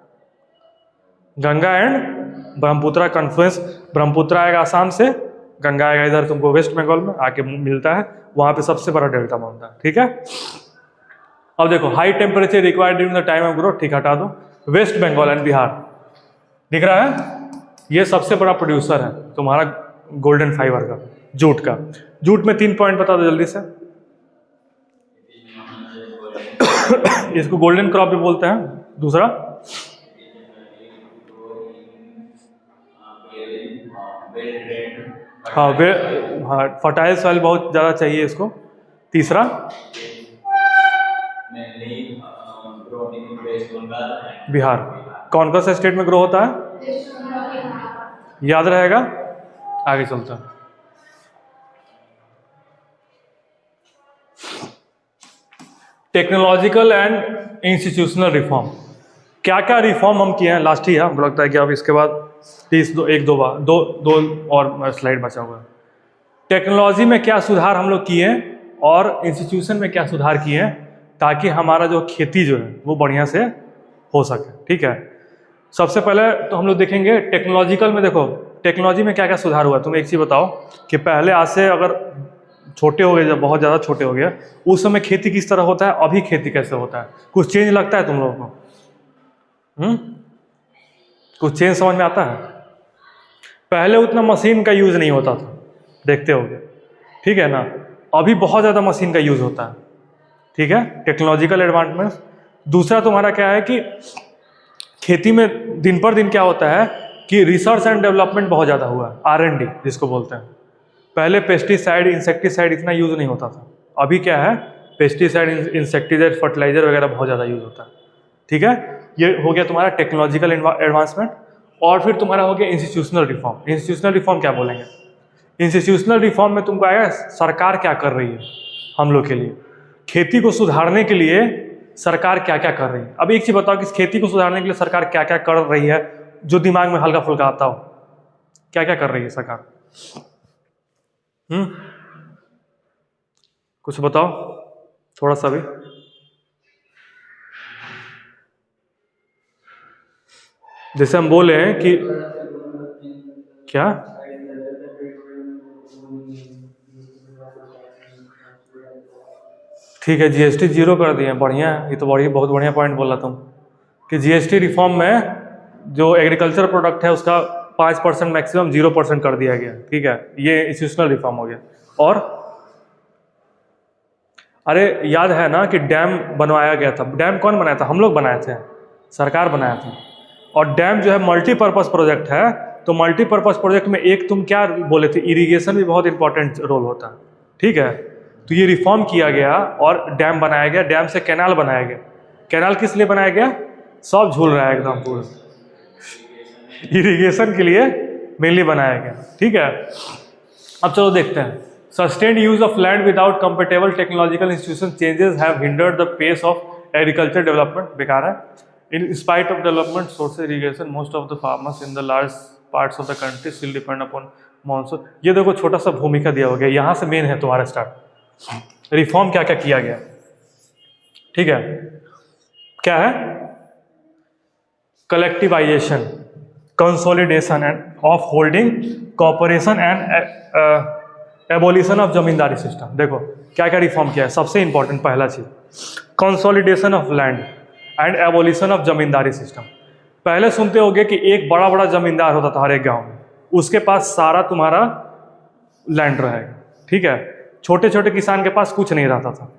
Ganga and Brahmaputra confluence. ब्रह्मपुत्रा आएगा आसाम से, गंगा आएगा इधर तुमको वेस्ट बंगाल में आके मिलता है, वहाँ पे सबसे बड़ा डेल्टा बनता है। ठीक है, अब देखो high temperature required during the time of growth, ठीक हटा दो। वेस्ट बंगाल एंड बिहार दिख रहा है, ये सबसे बड़ा प्रोड्यूसर है तुम्हारा गोल्डन फाइबर का, जूट का। जूट में 3 पॉइंट बता दो जल्दी से। इसको गोल्डन क्रॉप भी बोलते हैं। दूसरा, हाँ फर्टाइल सॉइल बहुत ज़्यादा चाहिए इसको। तीसरा, बिहार। कौन कौन सा स्टेट में ग्रो होता है? याद रहेगा, आगे चलता है। Technological and institutional reform. क्या क्या रिफॉर्म हम किए हैं, लास्ट ही है, हमको लगता है कि अब इसके बाद 2 और स्लाइड बचा हुआ है। टेक्नोलॉजी में क्या सुधार हम लोग किए हैं और इंस्टीट्यूशन में क्या सुधार किए हैं, ताकि हमारा जो खेती जो है वो बढ़िया से हो सके। ठीक है, सबसे पहले तो हम लोग देखेंगे टेक्नोलॉजिकल में। देखो टेक्नोलॉजी में क्या क्या सुधार हुआ है, तुम एक चीज़ बताओ कि पहले आज से अगर छोटे हो गए, जब बहुत ज़्यादा छोटे हो गए, उस समय खेती किस तरह होता है, अभी खेती कैसे होता है, कुछ चेंज लगता है तुम लोगों को? कुछ चेंज समझ में आता है? पहले उतना मशीन का यूज़ नहीं होता था, देखते होगे, ठीक है ना। अभी बहुत ज़्यादा मशीन का यूज़ होता है। ठीक है, टेक्नोलॉजिकल एडवांसमेंट। दूसरा तुम्हारा क्या है कि खेती में दिन पर दिन क्या होता है कि रिसर्च एंड डेवलपमेंट बहुत ज़्यादा हुआ है, R&D जिसको बोलते हैं। पहले पेस्टिसाइड इंसेक्टिसाइड इतना यूज़ नहीं होता था, अभी क्या है पेस्टिसाइड इंसेक्टिसाइड फर्टिलाइजर वगैरह बहुत ज़्यादा यूज़ होता है। ठीक है, ये हो गया तुम्हारा टेक्नोलॉजिकल एडवांसमेंट। और फिर तुम्हारा हो गया इंस्टीट्यूशनल रिफॉर्म। इंस्टीट्यूशनल रिफॉर्म क्या बोलेंगे? इंस्टीट्यूशनल रिफॉर्म में तुमको आएगा सरकार क्या कर रही है हम लोग के लिए, खेती को सुधारने के लिए सरकार क्या क्या कर रही है। अब एक चीज बताओ कि इस खेती को सुधारने के लिए सरकार क्या क्या कर रही है, जो दिमाग में हल्का फुल्का आता हो, क्या क्या कर रही है सरकार? कुछ बताओ थोड़ा सा भी। जैसे हम बोले हैं कि क्या, ठीक है जीएसटी जीरो कर दिए, बढ़िया है, ये तो बहुत बढ़िया पॉइंट बोला तुम कि जीएसटी रिफॉर्म में जो एग्रीकल्चर प्रोडक्ट है उसका 5% मैक्सिमम 0% कर दिया गया। ठीक है, ये इंस्टीट्यूशनल रिफॉर्म हो गया। और अरे याद है ना कि डैम बनवाया गया था, डैम कौन बनाया था? हम लोग बनाए थे, सरकार बनाया था। और डैम जो है मल्टीपर्पज़ प्रोजेक्ट है, तो मल्टीपर्पज़ प्रोजेक्ट में एक तुम क्या बोले थे, इरिगेशन भी बहुत इंपॉर्टेंट रोल होता है। ठीक है, तो ये रिफॉर्म किया गया और डैम बनाया गया, डैम से कैनाल बनाया गया। कैनाल किस लिए बनाया गया? सब झूल रहा है एकदम पूरा, इरिगेशन के लिए मेनली बनाया गया। ठीक है, अब चलो देखते हैं। Sustained use of land without compatible technological institution changes have hindered the pace of agriculture development. बेकार है। In spite of development source irrigation most of the farmers in the large parts of the country still depend upon monsoon. ये देखो छोटा सा भूमिका दिया हो गया, यहाँ से मेन है तुम्हारा स्टार्ट। रिफॉर्म क्या क्या किया गया? ठीक है, क्या है? Collectivisation, consolidation end of holding, corporation and abolition of zamindari system. देखो क्या क्या रिफॉर्म किया है। सबसे इंपॉर्टेंट पहला चीज consolidation of land and abolition of zamindari system. पहले सुनते होगे कि एक बड़ा बड़ा जमींदार होता था हर एक गांव में, उसके पास सारा तुम्हारा लैंड रहेगा। ठीक है, छोटे छोटे किसान के पास कुछ नहीं रहता था।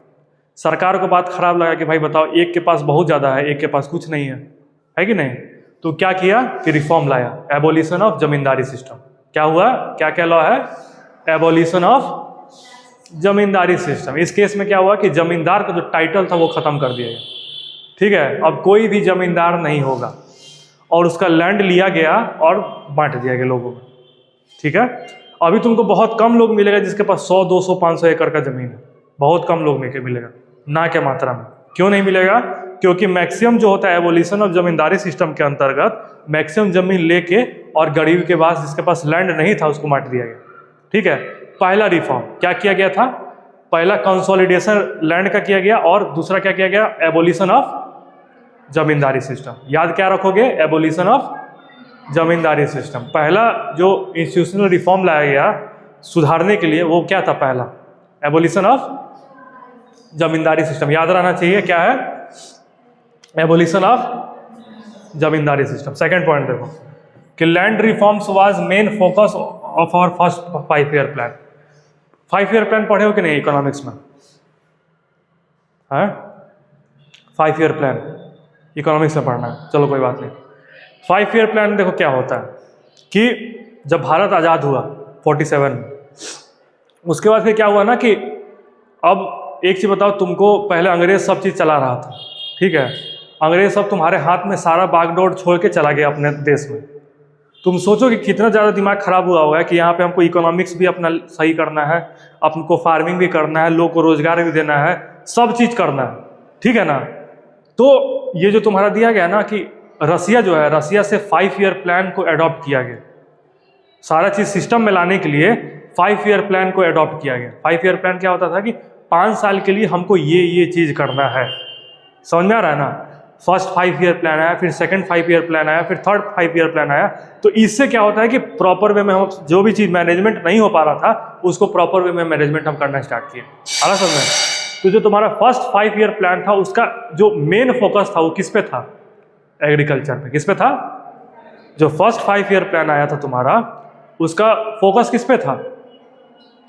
सरकार को बात खराब लगा कि भाई बताओ, एक के पास बहुत ज़्यादा है, एक के पास कुछ नहीं है कि नहीं? तो क्या किया कि रिफॉर्म लाया, एबोलिशन ऑफ जमींदारी सिस्टम। क्या हुआ? क्या क्या लॉ है? Abolition of zamindari system. इस केस में क्या हुआ कि जमींदार का जो टाइटल था वो खत्म कर दिया गया। ठीक है, अब कोई भी जमींदार नहीं होगा और उसका लैंड लिया गया और बांट दिया गया लोगों को। ठीक है, अभी तुमको बहुत कम लोग मिलेगा जिसके पास 100, 200, 500 एकड़ का जमीन है। बहुत कम लोग मिलेगा, ना के मात्रा में। क्यों नहीं मिलेगा? क्योंकि मैक्सिमम जो होता है एबोलिशन ऑफ जमींदारी सिस्टम के अंतर्गत मैक्सिमम जमीन लेके और गरीब के पास जिसके पास लैंड नहीं था उसको बांट दिया गया। ठीक है, पहला रिफॉर्म क्या किया गया था? पहला कंसोलिडेशन लैंड का किया गया और दूसरा क्या किया गया? Abolition of zamindari system. याद क्या रखोगे? Abolition of zamindari system. पहला जो इंस्टीट्यूशनल रिफॉर्म लाया गया सुधारने के लिए वो क्या था? पहला एबोलिशन ऑफ जमींदारी सिस्टम। याद रहना चाहिए क्या है? Abolition of zamindari system. Second point देखो कि land reforms was main focus of our first 5 year plan. 5 year plan पढ़े हो कि नहीं इकोनॉमिक्स में? है 5 ईयर प्लान इकोनॉमिक्स में पढ़ना है, चलो कोई बात नहीं। 5 ईयर प्लान देखो क्या होता है कि जब भारत आज़ाद हुआ 47 में, उसके बाद फिर क्या हुआ ना कि अब एक चीज़ बताओ तुमको, पहले अंग्रेज सब चीज़ चला रहा था। ठीक है, अंग्रेज सब तुम्हारे हाथ में सारा बागडोर छोड़ के चला गया अपने देश में। तुम सोचो कि कितना ज़्यादा दिमाग खराब हुआ होगा कि यहाँ पे हमको इकोनॉमिक्स भी अपना सही करना है, अपने फार्मिंग भी करना है, लोग को रोजगार भी देना है, सब चीज़ करना है। ठीक है ना? तो ये जो तुम्हारा दिया गया ना कि रसिया जो है, रसिया से 5 ईयर प्लान को अडॉप्ट किया गया। सारा चीज़ सिस्टम में लाने के लिए 5 ईयर प्लान को अडॉप्ट किया गया। 5 ईयर प्लान क्या होता था कि 5 साल के लिए हमको ये चीज़ करना है। समझ में आ रहा है ना? फर्स्ट 5 ईयर प्लान आया, फिर सेकंड 5 ईयर प्लान आया, फिर थर्ड 5 ईयर प्लान आया। तो इससे क्या होता है कि प्रॉपर वे में हम जो भी चीज़ मैनेजमेंट नहीं हो पा रहा था उसको प्रॉपर वे में मैनेजमेंट हम करना स्टार्ट किए। आ रहा समझ में? तो जो तुम्हारा फर्स्ट 5 ईयर प्लान था उसका जो मेन फोकस था वो किस पे था? एग्रीकल्चर पे। किस पे था? जो फर्स्ट 5 ईयर प्लान आया था तुम्हारा उसका फोकस किस पे था?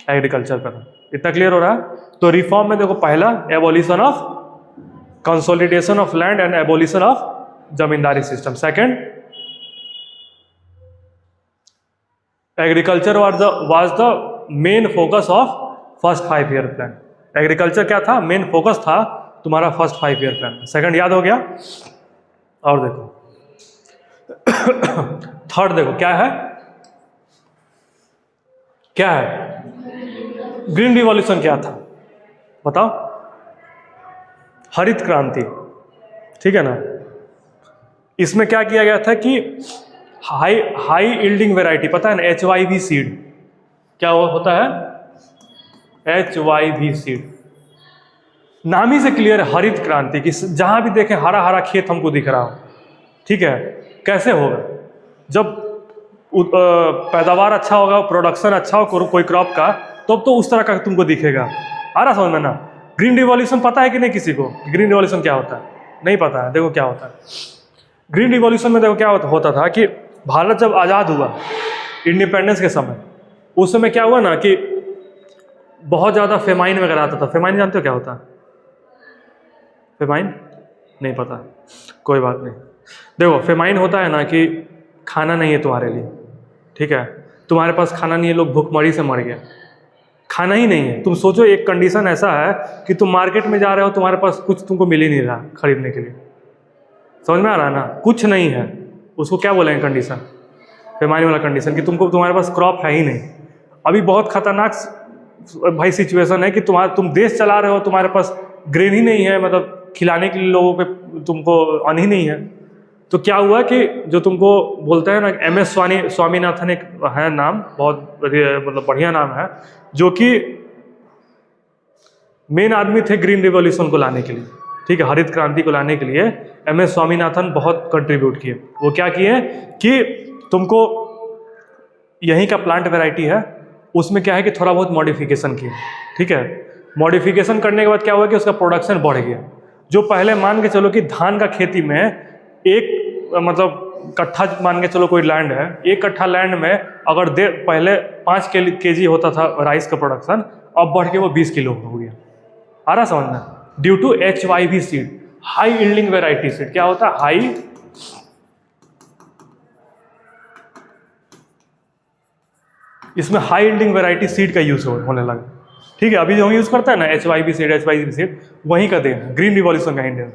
एग्रीकल्चर पे था। इतना क्लियर हो रहा है? तो रिफॉर्म में देखो पहला abolition of consolidation of land and abolition of zamindari system. Second agriculture was the main focus of first 5 year plan. Agriculture क्या था? मेन फोकस था तुम्हारा फर्स्ट 5 ईयर प्लान। सेकंड याद हो गया? और देखो थर्ड देखो क्या है? क्या है? ग्रीन रिवॉल्यूशन क्या था बताओ? हरित क्रांति, ठीक है ना। इसमें क्या किया गया था कि हाई यील्डिंग वैरायटी, पता है ना, HYV सीड, क्या होता है? HYV सीड, नाम ही से क्लियर है, हरित क्रांति की। जहां भी देखें हरा हरा खेत हमको दिख रहा हो, ठीक है। कैसे होगा? जब पैदावार अच्छा होगा, प्रोडक्शन अच्छा हो कोई क्रॉप का, तो उस तरह का तुमको दिखेगा। आ रहा समझ में ना? ग्रीन रिवॉल्यूशन पता है कि नहीं किसी को? ग्रीन रिवॉल्यूशन क्या होता है? नहीं पता है? देखो क्या होता है ग्रीन रिवॉल्यूशन में। देखो क्या होता था कि भारत जब आज़ाद हुआ इंडिपेंडेंस के समय, उस समय क्या हुआ ना कि बहुत ज़्यादा फेमाइन वगैरह आता था। फेमाइन जानते हो क्या होता है? फेमाइन नहीं पता, कोई बात नहीं। देखो फेमाइन होता है ना कि खाना नहीं है तुम्हारे लिए, ठीक है, तुम्हारे पास खाना नहीं है, लोग भूखमरी से मर गए, खाना ही नहीं है। तुम सोचो एक कंडीशन ऐसा है कि तुम मार्केट में जा रहे हो, तुम्हारे पास कुछ तुमको मिल ही नहीं रहा खरीदने के लिए। समझ में आ रहा है ना? कुछ नहीं है, उसको क्या बोलेंगे कंडीशन? फेमाइन वाला कंडीशन, कि तुम्हारे पास क्रॉप है ही नहीं। अभी बहुत खतरनाक भाई सिचुएशन है कि तुम देश चला रहे हो, तुम्हारे पास ग्रेन ही नहीं है, मतलब खिलाने के लिए लोगों पे तुमको अन्न ही नहीं है। तो क्या हुआ कि जो तुमको बोलते हैं ना, MS स्वामीनाथन एक है नाम, बहुत मतलब बढ़िया नाम है, जो कि मेन आदमी थे ग्रीन रिवॉल्यूशन को लाने के लिए, ठीक है, हरित क्रांति को लाने के लिए MS स्वामीनाथन बहुत कंट्रीब्यूट किए। वो क्या किए कि तुमको यहीं का प्लांट वैरायटी है, उसमें क्या है कि थोड़ा बहुत मॉडिफिकेशन किए, ठीक है। मॉडिफिकेशन करने के बाद क्या हुआ कि उसका प्रोडक्शन बढ़ गया। जो पहले मान के चलो कि धान का खेती में एक मतलब कट्ठा मान के चलो कोई लैंड है, 1 कट्ठा लैंड में अगर पहले 5 kg होता था राइस का प्रोडक्शन, अब बढ़ के वो 20 किलो हो गया। आ रहा समझ में? Due to HYV seed, high yielding variety seed. क्या होता है? हाई, इसमें हाई यील्डिंग वैरायटी सीड का यूज होने लगा, ठीक है। अभी जो हम यूज करते हैं ना HYV सीड, वहीं का देन है, ग्रीन रिवॉल्यूशन का इंडियन।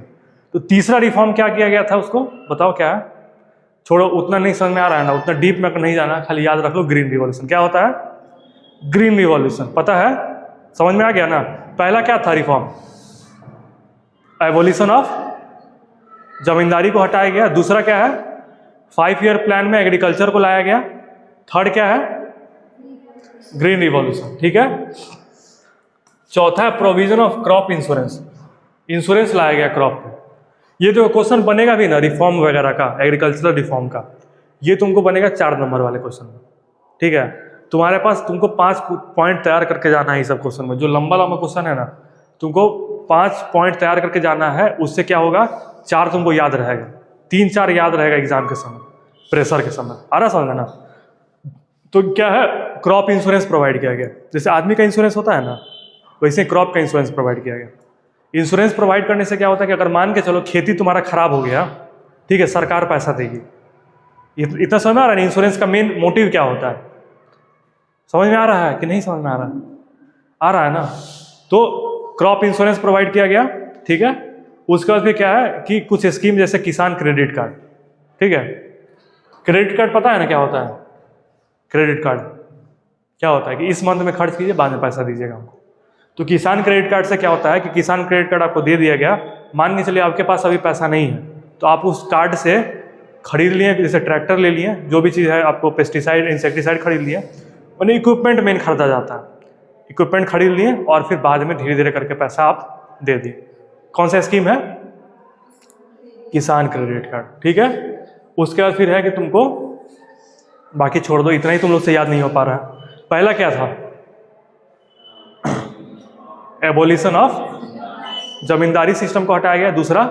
तो तीसरा रिफॉर्म क्या किया गया था उसको बताओ क्या है? छोड़ो, उतना नहीं समझ में आ रहा है ना, उतना डीप में नहीं जाना, खाली याद रख लो ग्रीन रिवॉल्यूशन क्या होता है। ग्रीन रिवॉल्यूशन पता है, समझ में आ गया ना? पहला क्या था रिफॉर्म? एबोलिशन ऑफ जमींदारी को हटाया गया। दूसरा क्या है? 5 ईयर प्लान में एग्रीकल्चर को लाया गया। थर्ड क्या है? ग्रीन रिवॉल्यूशन, ठीक है। चौथा है provision of crop insurance, insurance लाया गया क्रॉप पे। ये जो क्वेश्चन बनेगा भी ना रिफॉर्म वगैरह का, एग्रीकल्चरल रिफॉर्म का, ये तुमको बनेगा 4 नंबर वाले क्वेश्चन में, ठीक है। तुम्हारे पास तुमको 5 पॉइंट तैयार करके जाना है इस सब क्वेश्चन में। जो लंबा क्वेश्चन है ना, तुमको 5 पॉइंट तैयार करके जाना है। उससे क्या होगा? 4 तुमको याद रहेगा, 3-4 याद रहेगा एग्जाम के समय, प्रेशर के समय। आ रहा समझ में ना? तो क्या है, क्रॉप इंश्योरेंस प्रोवाइड किया गया। जैसे आदमी का इंश्योरेंस होता है ना, वैसे क्रॉप का इंश्योरेंस प्रोवाइड किया गया। इंश्योरेंस प्रोवाइड करने से क्या होता है कि अगर मान के चलो खेती तुम्हारा खराब हो गया, ठीक है, सरकार पैसा देगी। इतना समझ में आ रहा है? इंश्योरेंस का मेन मोटिव क्या होता है? समझ में आ रहा है कि नहीं समझ में आ रहा है? आ रहा है ना? तो क्रॉप इंश्योरेंस प्रोवाइड किया गया, ठीक है। उसके बाद फिर क्या है कि कुछ स्कीम जैसे किसान क्रेडिट कार्ड, ठीक है। क्रेडिट कार्ड पता है ना क्या होता है? क्रेडिट कार्ड क्या होता है कि इस मंथ में खर्च कीजिए, बाद में पैसा दीजिएगा हमको। तो किसान क्रेडिट कार्ड से क्या होता है कि किसान क्रेडिट कार्ड आपको दे दिया गया। मान के चलिए आपके पास अभी पैसा नहीं है, तो आप उस कार्ड से खरीद लिए, जैसे ट्रैक्टर ले लिए, जो भी चीज़ है, आपको पेस्टिसाइड इंसेक्टिसाइड खरीद लिए, उन्हें इक्विपमेंट मेन खरीदा जाता है। इक्विपमेंट खरीद लिए और फिर बाद में धीरे धीरे करके पैसा आप दे दिए। कौन सा स्कीम है? किसान क्रेडिट कार्ड, ठीक है। उसके बाद फिर है कि तुमको बाकी छोड़ दो, इतना ही तुम लोग से याद नहीं हो पा रहा है। पहला क्या था? एबोलिशन ऑफ जमींदारी सिस्टम को हटाया गया। दूसरा,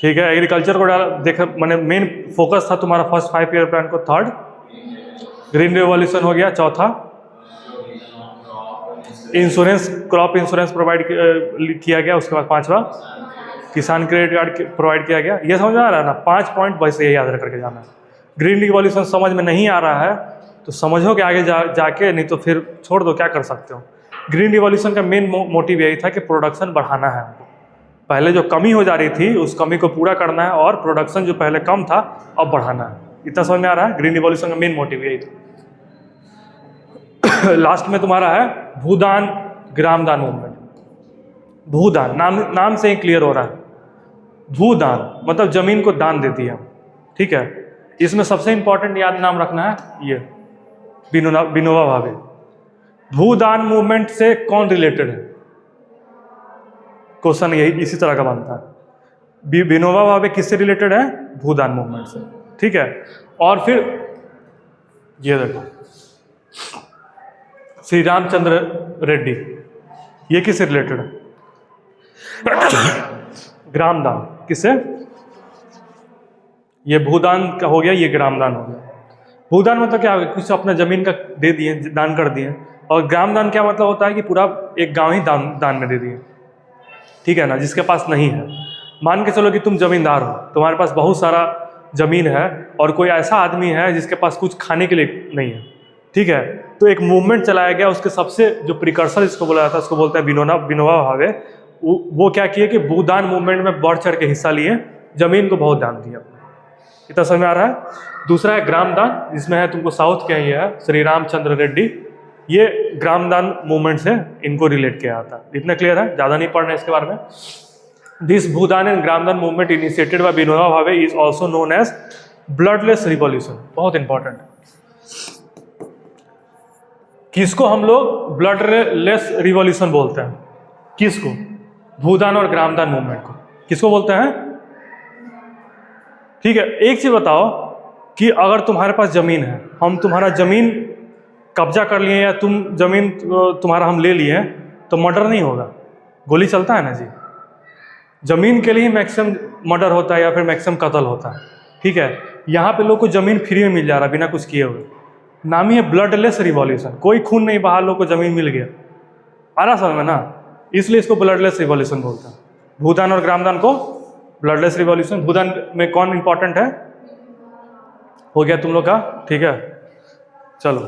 ठीक है, एग्रीकल्चर को देखा, मैंने मेन फोकस था तुम्हारा फर्स्ट 5 ईयर प्लान को। थर्ड, ग्रीन रिवॉल्यूशन हो गया। चौथा, इंश्योरेंस, क्रॉप इंश्योरेंस प्रोवाइड किया गया। उसके बाद 5वां, किसान क्रेडिट कार्ड प्रोवाइड किया गया। ये समझ में आ रहा है ना? 5 पॉइंट वैसे ये याद रख करके जाना है। ग्रीन रिवॉल्यूशन समझ में नहीं आ रहा है तो समझोगे आगे जाके, नहीं तो फिर छोड़ दो, क्या कर सकते हो। ग्रीन रिवॉल्यूशन का मेन मोटिव यही था कि प्रोडक्शन बढ़ाना है हमको। पहले जो कमी हो जा रही थी उस कमी को पूरा करना है, और प्रोडक्शन जो पहले कम था अब बढ़ाना है। इतना समझ में आ रहा है? ग्रीन रिवॉल्यूशन का मेन मोटिव यही था। लास्ट में तुम्हारा है भूदान ग्रामदान मूवमेंट। भूदान नाम से ही क्लियर हो रहा है, भूदान मतलब जमीन को दान देती है, ठीक है। इसमें सबसे इंपॉर्टेंट याद नाम रखना है ये विनोबा भावे। भूदान मूवमेंट से कौन रिलेटेड है? क्वेश्चन यही इसी तरह का बनता है। विनोबा भावे किससे रिलेटेड है? भूदान मूवमेंट से, ठीक है। और फिर ये देखो श्री रामचंद्र रेड्डी, ये किससे रिलेटेड है? ग्रामदान। किससे? ये भूदान का हो गया, ये ग्रामदान हो गया। भूदान मतलब क्या हो गया? कुछ अपना जमीन का दे दिए, दान कर दिए। और ग्रामदान क्या मतलब होता है कि पूरा एक गांव ही दान में दे दिए, ठीक है ना। जिसके पास नहीं है, मान के चलो कि तुम जमींदार हो, तुम्हारे पास बहुत सारा जमीन है और कोई ऐसा आदमी है जिसके पास कुछ खाने के लिए नहीं है, ठीक है। तो एक मूवमेंट चलाया गया, उसके सबसे जो प्रिकर्सर इसको बोला जाता है उसको बोलते हैं विनोबा भावे। वो क्या किए कि भूदान मूवमेंट में बढ़ चढ़ के हिस्सा लिए, जमीन को बहुत दान दिया। इतना समझ में आ रहा है? दूसरा है ग्रामदान, जिसमें है तुमको साउथ के ये है श्री रामचंद्र रेड्डी, ये ग्रामदान मूवमेंट से इनको रिलेट किया जाता है। इतना क्लियर है, ज़्यादा नहीं पढ़ना है इसके बारे में। This Bhoodan and Gramdan movement initiated by Vinoba Bhave is also known as bloodless revolution. बहुत इंपॉर्टेंट है। किसको हम लोग ब्लडलेस रिवॉल्यूशन बोलते हैं? किसको? भूदान और ग्रामदान मूवमेंट को किसको बोलते हैं? ठीक है, एक चीज बताओ कि अगर तुम्हारे पास जमीन है, हम तुम्हारा जमीन कब्जा कर लिए या तुम जमीन तुम्हारा हम ले लिए, तो मर्डर नहीं होगा? गोली चलता है ना जी। जमीन के लिए मैक्सिमम मर्डर होता है या फिर मैक्सिमम कत्ल होता है, ठीक है। यहाँ पे लोग को जमीन फ्री में मिल जा रहा है बिना कुछ किए हुए। नाम ही है ब्लडलेस रिवॉल्यूशन। कोई खून नहीं बहा, लोग को जमीन मिल गया। आ रहा समझ में ना? इसलिए इसको ब्लडलेस रिवॉल्यूशन बोलते हैं। भूदान और ग्रामदान को ब्लडलेस रिवॉल्यूशन। भूदान में कौन इंपॉर्टेंट है? हो गया तुम लोग का, ठीक है। चलो